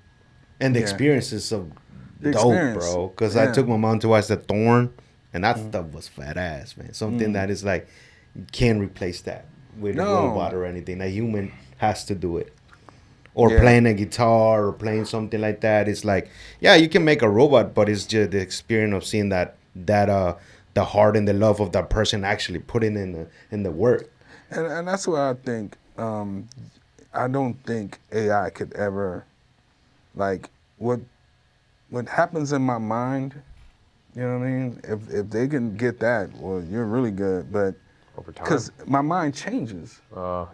And the experience is so dope, bro. Because I took my mom to watch The Thorn, and that stuff was fat ass, man. Something that is like, you can't replace that with a robot or anything. A human has to do it. Or playing a guitar or playing something like that. It's like, yeah, you can make a robot, but it's just the experience of seeing that the heart and the love of that person actually putting in the work. And that's what I think. I don't think AI could ever, like, what happens in my mind, you know what I mean? If they can get that, well, you're really good. But Over time. because my mind changes. Yeah.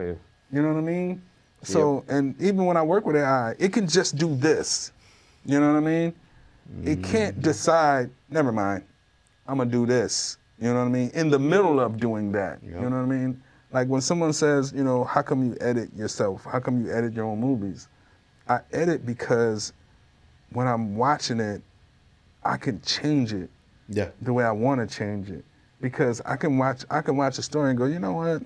You know what I mean? So, and even when I work with AI, it can just do this. You know what I mean? It can't decide, never mind, I'm going to do this. You know what I mean? In the middle of doing that. You know what I mean? Like when someone says, you know, how come you edit yourself? How come you edit your own movies? I edit because when I'm watching it, I can change it the way I want to change it. Because I can watch a story and go, you know what?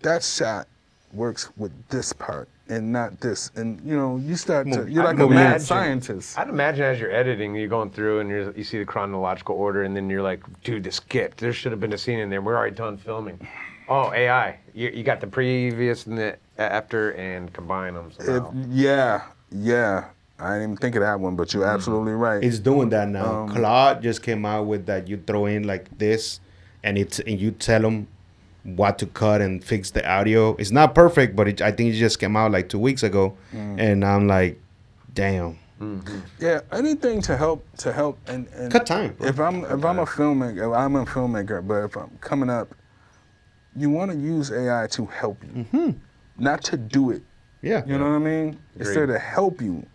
That shot works with this part and not this. And, you know, you start to, you're like a mad scientist. I'd imagine as you're editing, you're going through and you see the chronological order, and then you're like, dude, this skipped. There should have been a scene in there. We're already done filming. Oh, AI. You got the previous and the after and combine them somehow. Yeah. I didn't even think of that one, but you're absolutely right. It's doing that now. Claude just came out with that. You throw in like this, and you tell them what to cut and fix the audio. It's not perfect, but I think it just came out like 2 weeks ago, and I'm like, damn. Yeah, anything to help and Cut time, bro. If I'm a filmmaker, but if I'm coming up, you want to use AI to help you, not to do it. Yeah, you know what I mean. It's there to help you,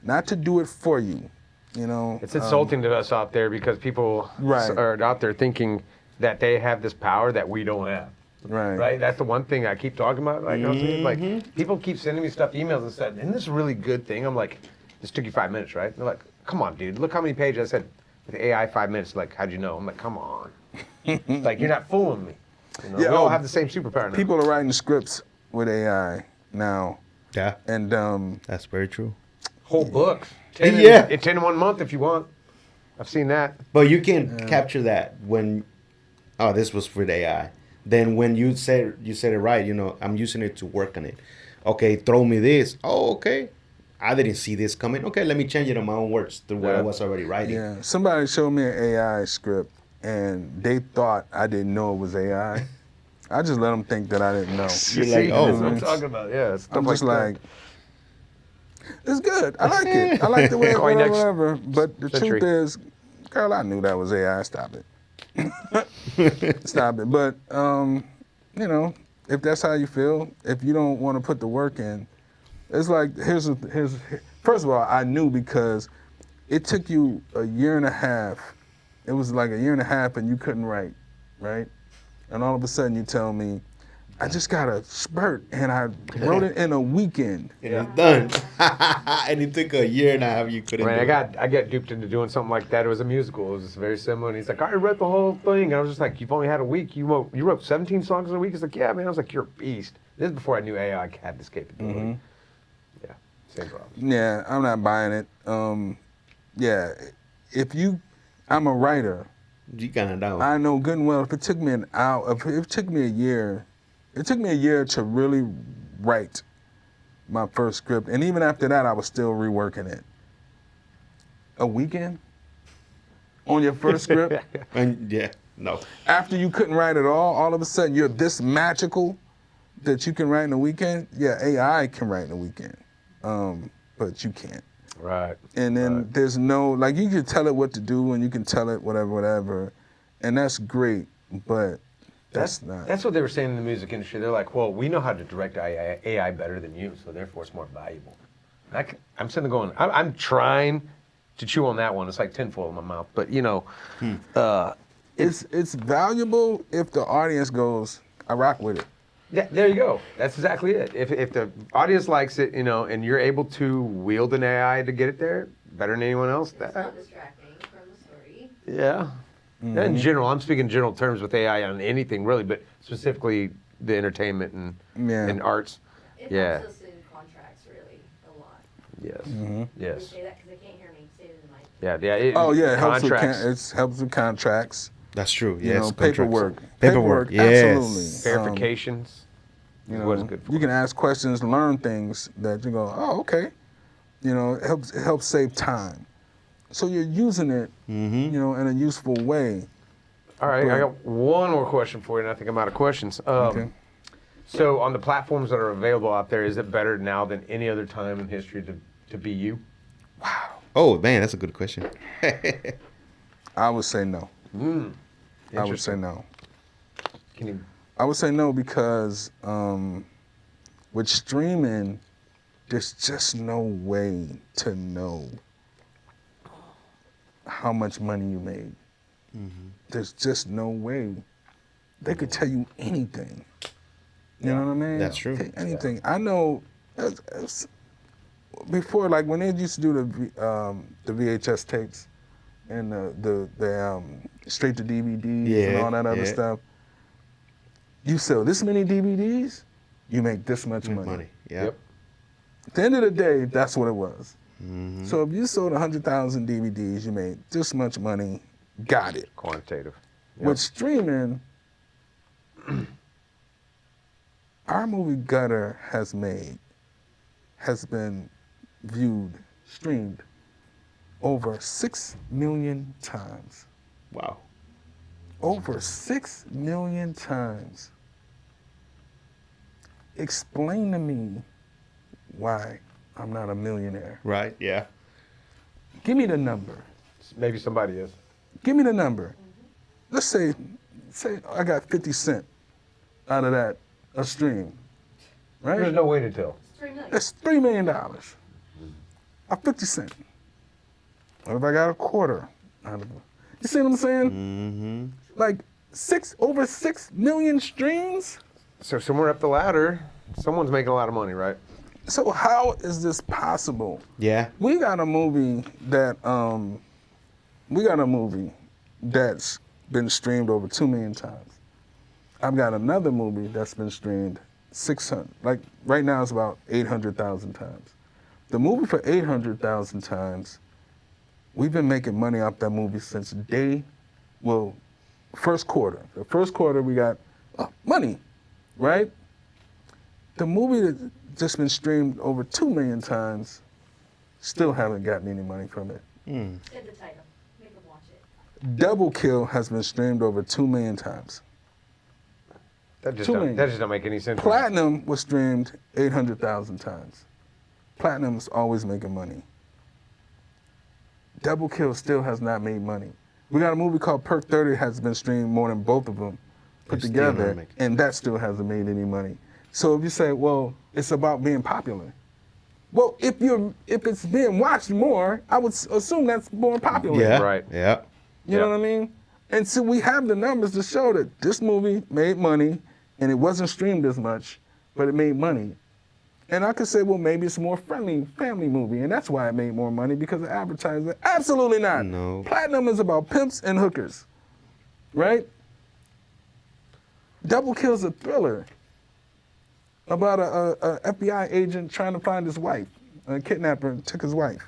not to do it for you. You know, it's insulting to us out there because people are out there thinking that they have this power that we don't have. Right. That's the one thing I keep talking about. Like, like people keep sending me stuff, emails and stuff. Isn't this a really good thing? I'm like, this took you 5 minutes, right? They're like, come on, dude. Look how many pages I said with AI 5 minutes. Like, how'd you know? I'm like, come on. Like, you're not fooling me. You know? Yeah, We all have the same superpower now. People are writing scripts with AI now, Yeah, and that's very true. Whole books. 10 Yeah. in 10 in 1 month if you want. I've seen that. But you can capture that when, oh, this was with AI. Then when you said it right, you know, I'm using it to work on it. Okay, throw me this. Oh, okay. I didn't see this coming. Okay, let me change it in my own words to what I Yeah. was already writing. yeah, somebody showed me an AI script, and they thought I didn't know it was AI. I just let them think that I didn't know. You're See, like, that's oh, what I'm talking about. Yeah, stuff I'm just like, like, it's good. I like it. I like the way it Going next whatever. But the century. truth is, girl, I knew that was AI. Stop it. Stop it. But you know, if that's how you feel, if you don't want to put the work in, it's like here's first of all, I knew because it took you a year and a half. It was like a year and a half, and you couldn't write, right? And all of a sudden, you tell me, I just got a spurt, and I wrote it in a weekend. And it's done. And it took a year and a half. You couldn't. Man, do I got duped into doing something like that. It was a musical. It was just very similar. And he's like, I already read the whole thing. And I was just like, you've only had a week. You wrote 17 songs in a week? He's like, yeah, man. I was like, you're a beast. This is before I knew AI had this capability. Yeah, same problem. Yeah, I'm not buying it. Yeah, I'm a writer. You kind of know. I know good and well if it took me an hour, if it took me a year, to really write my first script. And even after that, I was still reworking it. A weekend? On your first script? And yeah, no. After you couldn't write at all of a sudden you're this magical that you can write in a weekend? Yeah, AI can write in a weekend. But you can't. Right. And then there's no, like, you can tell it what to do and you can tell it whatever. And that's great, but that's not. That's what they were saying in the music industry. They're like, well, we know how to direct AI better than you, so therefore it's more valuable. I'm sitting there going, I'm trying to chew on that one. It's like tinfoil in my mouth. But, you know, It's valuable if the audience goes, I rock with it. yeah, there you go. That's exactly it. If the audience likes it, you know, and you're able to wield an AI to get it there better than anyone else, It's not distracting from the story. yeah. In general, I'm speaking in general terms with AI on anything really, but specifically the entertainment and arts. It Yeah. helps us in contracts really a lot. Yes. Can you Yes. say that because they can't hear me? Say it in the mic. Yeah. It helps with, Contracts. it helps with contracts. That's true. You Yes. know, contracts. paperwork. Paperwork. Yes. Absolutely. Verifications. You is know, what it's good for. you can ask questions, learn things that you go, oh, okay. You know, it helps save time. So you're using it, you know, in a useful way. All right, I got one more question for you, and I think I'm out of questions. Okay. So on the platforms that are available out there, is it better now than any other time in history to be you? Oh man, that's a good question. I would say no. I would say Interesting. no. Can you? I would say no because with streaming, there's just no way to know how much money you made. There's just no way. They could tell you anything. You know what I mean? That's true. Anything. I know. Before, like when they used to do the VHS tapes and the straight to DVDs and all that other stuff. You sell this many DVDs, you make this much money. Yep. At the end of the day, that's what it was. So if you sold 100,000 DVDs, you made this much money, got it. Quantitative. With streaming, our movie Gutter has been viewed, streamed over 6 million times. Wow. Over 6 million times. Explain to me why I'm not a millionaire. Right. Yeah. Give me the number. Maybe somebody is. Give me the number. Let's say I got 50 cents out of that a stream, right? There's no way to tell. It's 3 million. That's $3 million. A 50 cents. What if I got a quarter out of it? You see what I'm saying? Like over 6 million streams? So somewhere up the ladder, someone's making a lot of money, right? So how is this possible? Yeah. We got a movie that's been streamed over 2 million times. I've got another movie that's been streamed 600. Like right now, it's about 800,000 times. The movie for 800,000 times. We've been making money off that movie since first quarter. The first quarter we got money, right? The movie that just been streamed over 2 million times, still haven't gotten any money from it. Said the title. Make them watch it. Double Kill has been streamed over 2 million times. That just 2 million. don't make any sense. Platinum was streamed 800,000 times. Platinum's always making money. Double Kill still has not made money. We got a movie called Perk 30 has been streamed more than both of them put They're still not together, making- and that still hasn't made any money. So if you say, well, it's about being popular. Well, if it's being watched more, I would assume that's more popular. Yeah. Right. Yeah. You know what I mean? And so we have the numbers to show that this movie made money, and it wasn't streamed as much, but it made money. And I could say, well, maybe it's a more friendly family movie, and that's why it made more money, because of advertising. Absolutely not. No. Platinum is about pimps and hookers, right? Double Kill's a thriller about a FBI agent trying to find his wife. A kidnapper took his wife.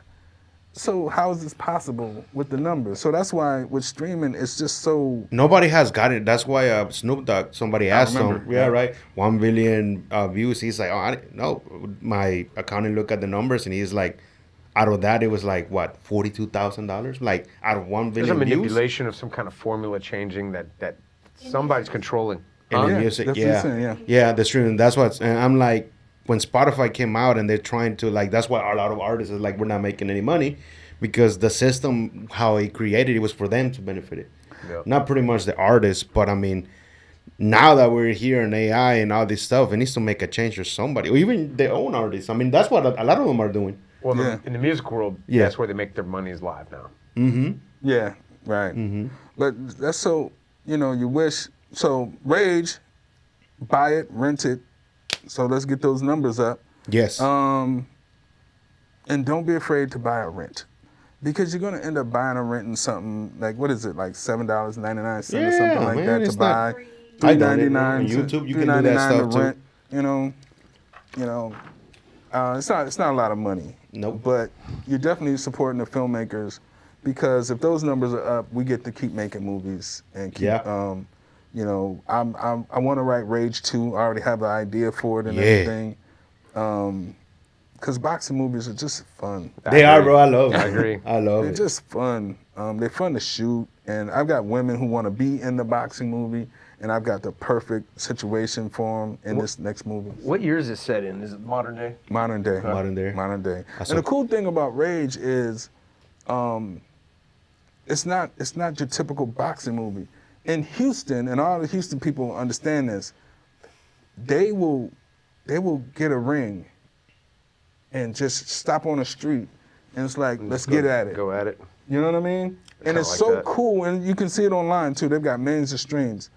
So how is this possible with the numbers? So that's why with streaming, it's just so... Nobody has got it. That's why Snoop Dogg, somebody asked him, remember. yeah, right, 1 billion views. He's like, no. My accountant looked at the numbers, and he's like, out of that, it was like, what, $42,000? Like, out of 1 There's billion a views? manipulation of some kind of formula changing that somebody's controlling. In the Yeah, music, that's what yeah. he's saying, yeah. Yeah, the streaming. That's what's, and I'm like, when Spotify came out and they're trying to, like, that's why a lot of artists is like, we're not making any money, because the system, how it created it, was for them to benefit it. Yeah. Not pretty much the artists, but I mean, now that we're here in AI and all this stuff, it needs to make a change for somebody, or even their own artists. I mean, that's what a lot of them are doing. Well, Yeah. in the music world, Yeah. that's where they make their money is live now. Yeah, right. Mm-hmm. But that's so, you wish... So, Rage, buy it, rent it. So let's get those numbers up. Yes. And don't be afraid to buy a rent, because you're going to end up buying or renting something like, what is it, like $7.99 or something Yeah, like man, that it's to not- buy. I done it, $3.99 on to YouTube, you can do that $3.99 stuff to too. rent. It's not a lot of money. Nope. But you're definitely supporting the filmmakers, because if those numbers are up, we get to keep making movies and keep. Yeah. I want to write Rage 2. I already have an idea for it and Yeah. everything. Because boxing movies are just fun. They are, bro. I love it. I agree. I love They're it. just fun. They're fun to shoot. And I've got women who want to be in the boxing movie, and I've got the perfect situation for them in this next movie. What year is it set in? Is it modern day? Modern day. Modern day. Modern day. That's And a- the cool thing about Rage is, it's not your typical boxing movie. In Houston, and all the Houston people understand this, they will get a ring and just stop on the street, and it's like, let's get at it. Go at it. You know what I mean? And kinda it's like so that. cool, and you can see it online too. They've got millions of streams.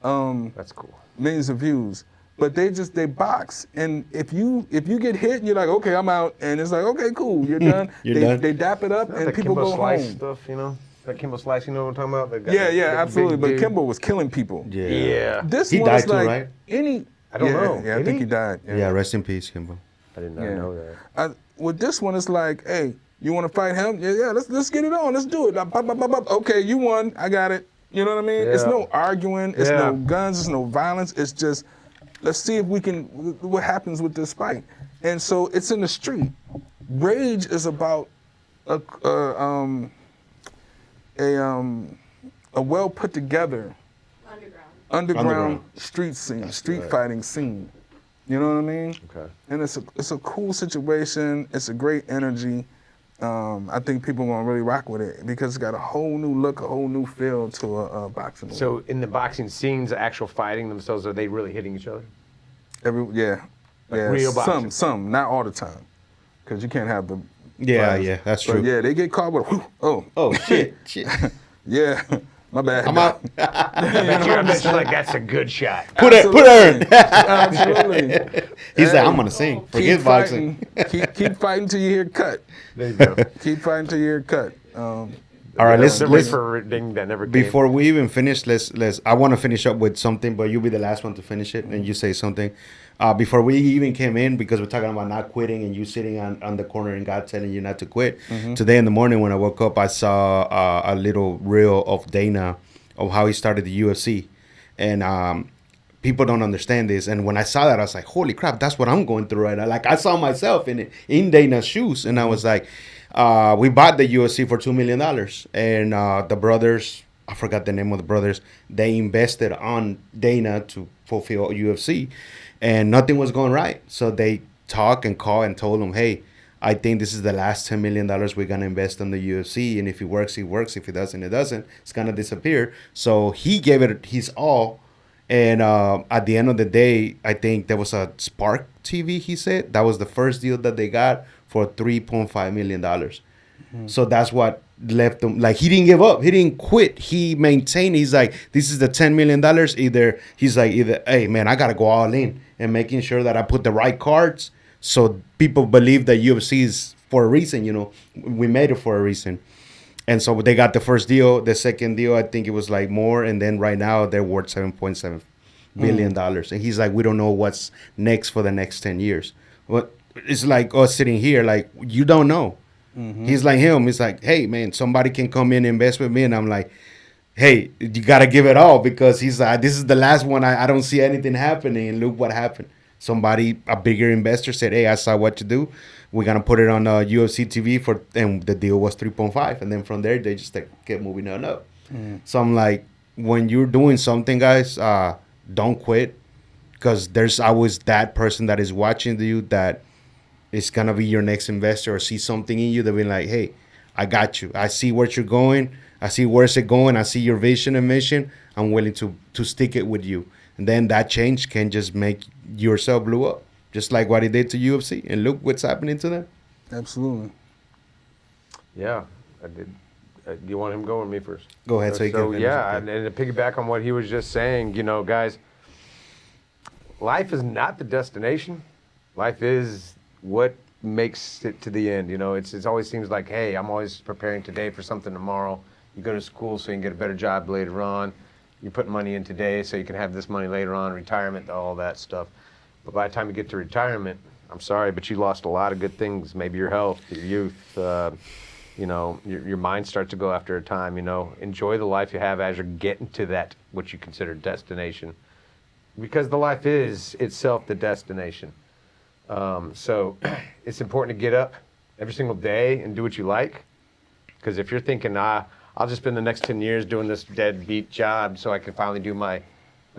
That's cool. Millions of views. But they box, and if you get hit, you're like, okay, I'm out, and it's like, okay, cool, you're done. You're done. They dap it up, Not and the people Kimbo go Slice home. stuff, That Kimbo Slice, you know what I'm talking about? That guy- Yeah, that absolutely. big But dude. Kimbo was killing people. Yeah. Yeah. This He one died is too, like right? any. I don't know. Yeah, I Did think he? he died. Yeah, rest in peace, Kimbo. I did not Yeah. know that. With this one, it's like, hey, you want to fight him? Yeah, let's get it on. Let's do it. Like, bop, bop, bop, bop. Okay, you won. I got it. You know what I mean? It's Yeah. no arguing. It's Yeah. no guns. It's no violence. It's just, let's see if we can. What happens with this fight? And so it's in the street. Rage is about a well put together underground street scene, street fighting scene. You know what I mean? Okay. And it's a cool situation. It's a great energy. I think people are gonna really rock with it because it's got a whole new look, a whole new feel to a boxing movie. So in the boxing scenes, the actual fighting themselves, are they really hitting each other? Real boxing. Some, not all the time, because you can't have the. Yeah, fighters. yeah, that's But true. yeah, they get caught with. Oh, shit. Yeah, My bad. I'm out. You're like, that's a good shot. Put Ern. Absolutely. He's like, I'm gonna sing. Forget Keep boxing. fighting. keep fighting till you hear cut. There you go. Keep fighting till you hear cut. All right, let's for a ding that never came. before we even finish, let's. I want to finish up with something, but you'll be the last one to finish it, and you say something. Before we even came in, because we're talking about not quitting, and you sitting on the corner and God telling you not to quit. Today in the morning when I woke up, I saw a little reel of Dana of how he started the UFC, and people don't understand this. And when I saw that, I was like, holy crap, that's what I'm going through right now. Like I saw myself in Dana's shoes, and I was like. We bought the UFC for $2 million, and the brothers, I forgot the name of the brothers, they invested on Dana to fulfill UFC, and nothing was going right. So they talked and called and told him, hey, I think this is the last $10 million we're going to invest on the UFC, and if it works, it works. If it doesn't, it doesn't. It's going to disappear. So he gave it his all, and at the end of the day, I think there was a Spark TV, he said. That was the first deal that they got for $3.5 million. So that's what left him. Like, he didn't give up. He didn't quit. He maintained. He's like, this is the $10 million. He's like, hey, man, I got to go all in and making sure that I put the right cards so people believe that UFC is for a reason, you know. We made it for a reason. And so they got the first deal. The second deal, I think it was like more. And then right now they're worth $7.7 billion. And he's like, we don't know what's next for the next 10 years. What? It's like us sitting here, like, you don't know. He's like him. He's like, hey, man, somebody can come in and invest with me. And I'm like, hey, you got to give it all, because he's like, this is the last one. I don't see anything happening. And look what happened. Somebody, a bigger investor said, hey, I saw what you do. We're going to put it on UFC TV and the deal was 3.5. And then from there, they just kept moving on up. So I'm like, when you're doing something, guys, don't quit, because there's always that person that is watching you that is going to be your next investor, or see something in you that be like, hey, I got you. I see where you're going. I see where's it going. I see your vision and mission. I'm willing to stick it with you. And then that change can just make yourself blow up, just like what he did to UFC. And look what's happening to them. Absolutely. Yeah, I did. Do you want him going or me first? Go ahead. So yeah, and to piggyback on what he was just saying, you know, guys, life is not the destination. Life is what makes it to the end. You know, it always seems like, hey, I'm always preparing today for something tomorrow. You go to school so you can get a better job later on. You put money in today so you can have this money later on, retirement, all that stuff. But by the time you get to retirement, I'm sorry, but you lost a lot of good things. Maybe your health, your youth, you know, your mind starts to go after a time. You know, enjoy the life you have as you're getting to that, what you consider destination. Because the life is itself the destination. So it's important to get up every single day and do what you like. Because if you're thinking, I'll just spend the next 10 years doing this deadbeat job so I can finally do my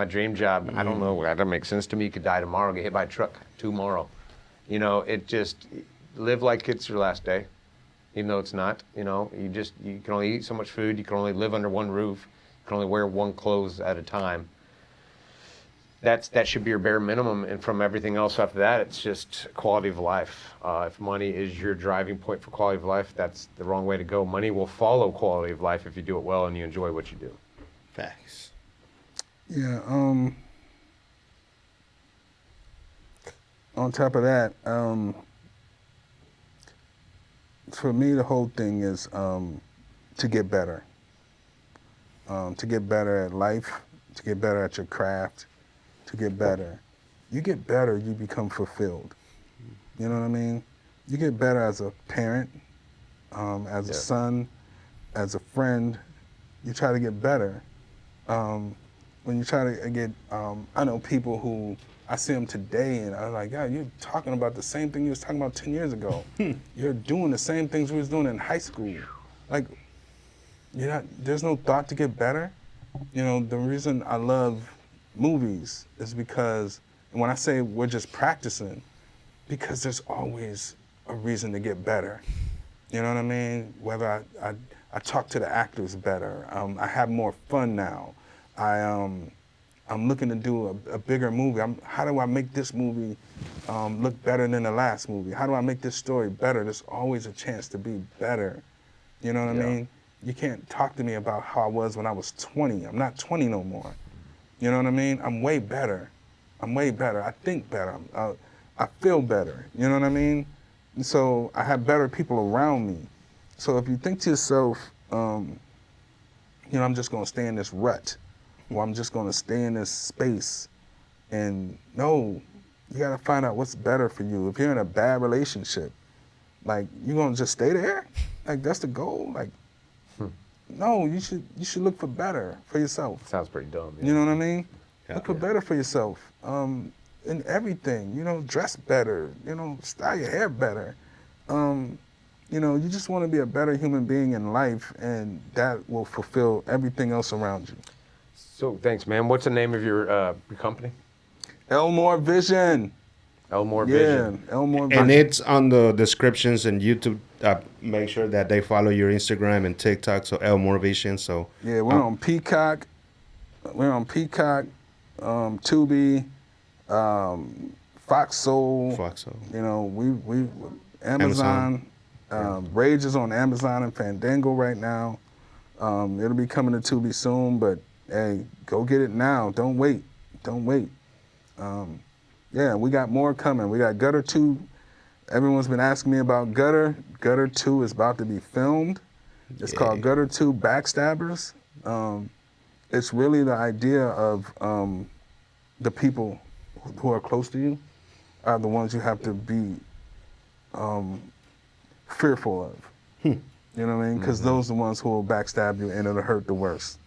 dream job. I don't know. That doesn't make sense to me. You could die tomorrow, get hit by a truck tomorrow. You know, it just, live like it's your last day, even though it's not. You know, you can only eat so much food. You can only live under one roof. You can only wear one clothes at a time. That should be your bare minimum, and from everything else after that, it's just quality of life. If money is your driving point for quality of life, that's the wrong way to go. Money will follow quality of life if you do it well and you enjoy what you do. Facts. Yeah. On top of that, for me, the whole thing is to get better. To get better at life, to get better at your craft, to get better. You get better, you become fulfilled. You know what I mean? You get better as a parent, as a son, as a friend. You try to get better. When you try to get, I know people who, I see them today and I'm like, yeah, you're talking about the same thing you was talking about 10 years ago. You're doing the same things we was doing in high school. Like, there's no thought to get better. You know, the reason I love movies is because, and when I say we're just practicing, because there's always a reason to get better. You know what I mean? Whether I talk to the actors better, I have more fun now. I'm looking to do a bigger movie. How do I make this movie look better than the last movie? How do I make this story better? There's always a chance to be better. You know what I mean? you can't talk to me about how I was when I was 20. I'm not 20 no more. You know what I mean? I'm way better. I think better. I feel better. You know what I mean? And so I have better people around me. So if you think to yourself, I'm just gonna stay in this rut, or I'm just gonna stay in this space, and no, you gotta find out what's better for you. If you're in a bad relationship, like, you gonna just stay there? Like, that's the goal? Like, no, you should look for better for yourself. Sounds pretty dumb. Yeah. You know what I mean? Yeah. Look for better for yourself. In everything, dress better, style your hair better. You just want to be a better human being in life, and that will fulfill everything else around you. So thanks, man. What's the name of your company? Elmorevision. Elmorevision. Yeah, Elmorevision. And it's on the descriptions and YouTube. Make sure that they follow your Instagram and TikTok. So Elmorevision. So yeah, we're on Peacock. Tubi, Fox Soul. We Amazon. Rage is on Amazon and Fandango right now. It'll be coming to Tubi soon, but hey, go get it now. Don't wait. Yeah, we got more coming. We got Gutter 2. Everyone's been asking me about Gutter. Gutter 2 is about to be filmed. It's called Gutter 2 Backstabbers. It's really the idea of the people who are close to you are the ones you have to be fearful of. You know what I mean? Because those are the ones who will backstab you and it'll hurt the worst.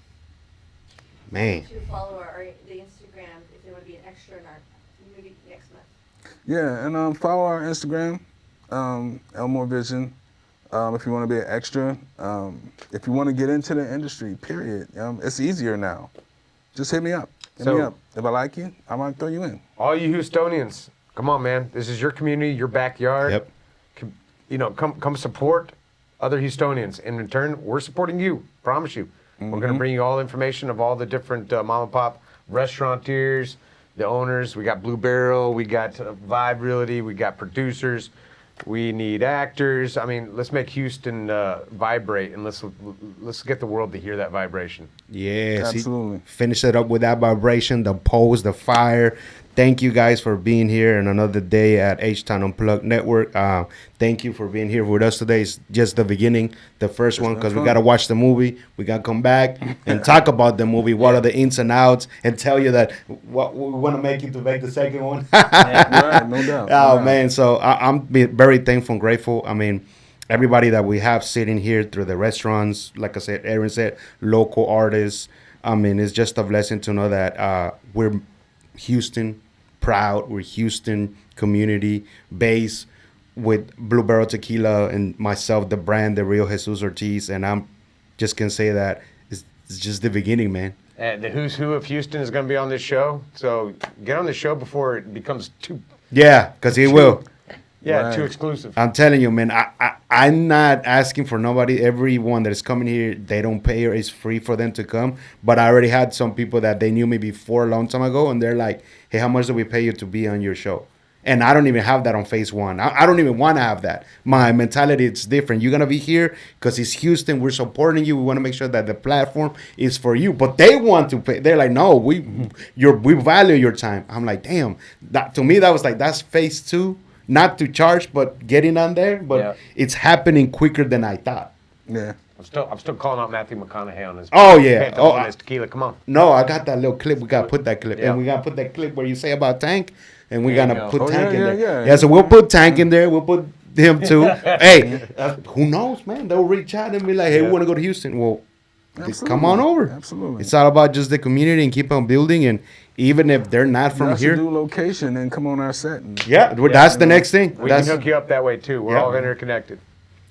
man. To follow the Instagram if they want to be an extra in our movie next month. Yeah, and follow our Instagram, Elmorevision. If you want to be an extra, if you want to get into the industry, period. It's easier now. Just hit me up. Hit me up. If I like you, I might throw you in. All you Houstonians, come on, man. This is your community, your backyard. Yep. Come support other Houstonians. In return, we're supporting you. Promise you. We're going to bring you all information of all the different mom and pop restaurateurs, the owners. We got Blue Barrel. We got Vibe Realty. We got producers. We need actors. I mean, let's make Houston vibrate, and let's get the world to hear that vibration. Yeah, Absolutely. Finish it up with that vibration, the pose, the fire. Thank you guys for being here and another day at H-Town Unplugged Network. Thank you for being here with us today. It's just the beginning, the first one, because we got to watch the movie. We got to come back and talk about the movie. What are the ins and outs, and tell you that what we want to make you to make the second one. Right, no doubt. Oh, man. So I'm very thankful and grateful. I mean, everybody that we have sitting here through the restaurants, like I said, Aaron said, local artists. I mean, it's just a blessing to know that we're Houston proud. We're Houston community based with Blue Barrel Tequila and myself, the brand, the real Jesus Ortiz. And I'm just can say that it's just the beginning, man. And the who's who of Houston is going to be on this show. So get on the show before it becomes too. Yeah, because he will. Yeah, Right. too exclusive. I'm telling you, man, I'm not asking for nobody. Everyone that is coming here, they don't pay or it's free for them to come. But I already had some people that they knew me before a long time ago, and they're like, hey, how much do we pay you to be on your show? And I don't even have that on phase one. I don't even want to have that. My mentality is different. You're going to be here because it's Houston. We're supporting you. We want to make sure that the platform is for you. But they want to pay. They're like, no, we value your time. I'm like, damn. To me, that was like, that's phase two. Not to charge, but getting on there. But it's happening quicker than I thought. Yeah. I'm still calling out Matthew McConaughey on his. Oh, yeah. On his tequila. Come on. No, I got that little clip. We got to put that clip. Yeah. And we got to put that clip where you say about Tank. And we There got you to go. put Tank in there. Yeah. So we'll put Tank in there. We'll put him too. Hey, who knows, man? They'll reach out and be like, hey, we want to go to Houston. Well, Absolutely. come on over. Absolutely. It's all about just the community and keep on building. And even if they're not You from guys here. should do location and come on our set. And That's the next thing. We That's, can hook you up that way too. We're Yeah. all interconnected.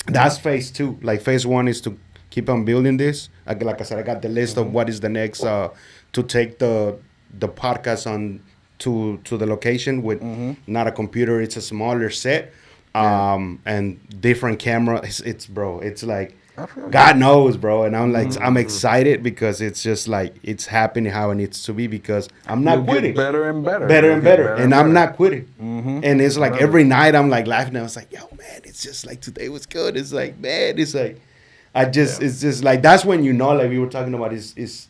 that's phase two. Like phase one is to keep on building this. Like I said, I got the list of what is the next to take the podcast on to the location with not a computer. It's a smaller set and different camera. It's bro. It's like I feel God knows, bro. And I'm like I'm excited because it's just like it's happening how it needs to be because I'm not You'll get quitting. better and better. Better You'll and get better. And I'm not quitting. And it's like Love every night I'm like laughing. I was like, yo, man, it's just like today was good. It's like, man, it's like It's just like that's when you know, like we were talking about, is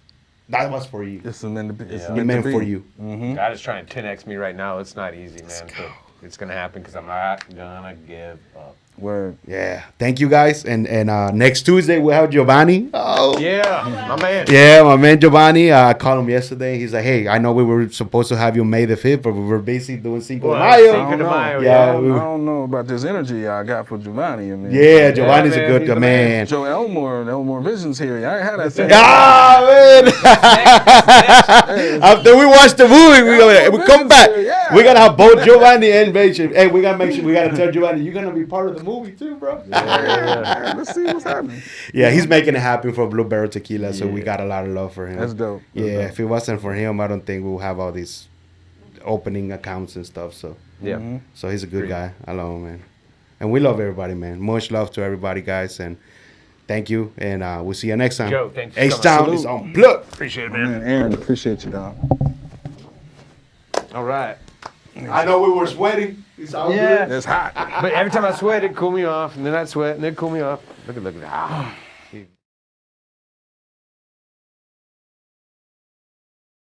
that was for you. It's meant to be. It's Yeah. It meant for you. God is trying to 10x me right now. It's not easy, man. But it's gonna happen because I'm not gonna give up. Word. Yeah. Thank you guys. And next Tuesday we'll have Giovanni. Oh. Yeah, my man. Yeah, my man Giovanni. I called him yesterday. He's like, hey, I know we were supposed to have you May the 5th, but we were basically doing Cinco de Well, Mayo. Cinco de Mayo, Yeah, I don't know about this energy I got for Giovanni. I mean, Yeah, Giovanni's man, a good he's the man. Joe Elmorevision's here. I ain't had that thing. Ah, man. After we watch the movie, we come back. Yeah. We gotta have both Giovanni and Bacon. Hey, we gotta make sure we gotta tell Giovanni you're gonna be part of the movie too, bro. Yeah, let's see what's happening. Yeah, he's making it happen for Blue Barrel Tequila, so we got a lot of love for him. That's dope. That's Yeah, dope. if it wasn't for him, I don't think we'll have all these opening accounts and stuff. So, Yeah. so he's a good guy. I love him, man. And we love everybody, man. Much love to everybody, guys, and thank you. And we'll see you next time. Joe, thanks for coming. H-Town is Unplugged. Appreciate it, Man, Aaron, appreciate you, dog. All right. I know we were sweating. It's all Yeah. It's hot. But every time I sweat, it cool me off, and then I sweat, and then cool me off. Look at that. Ah.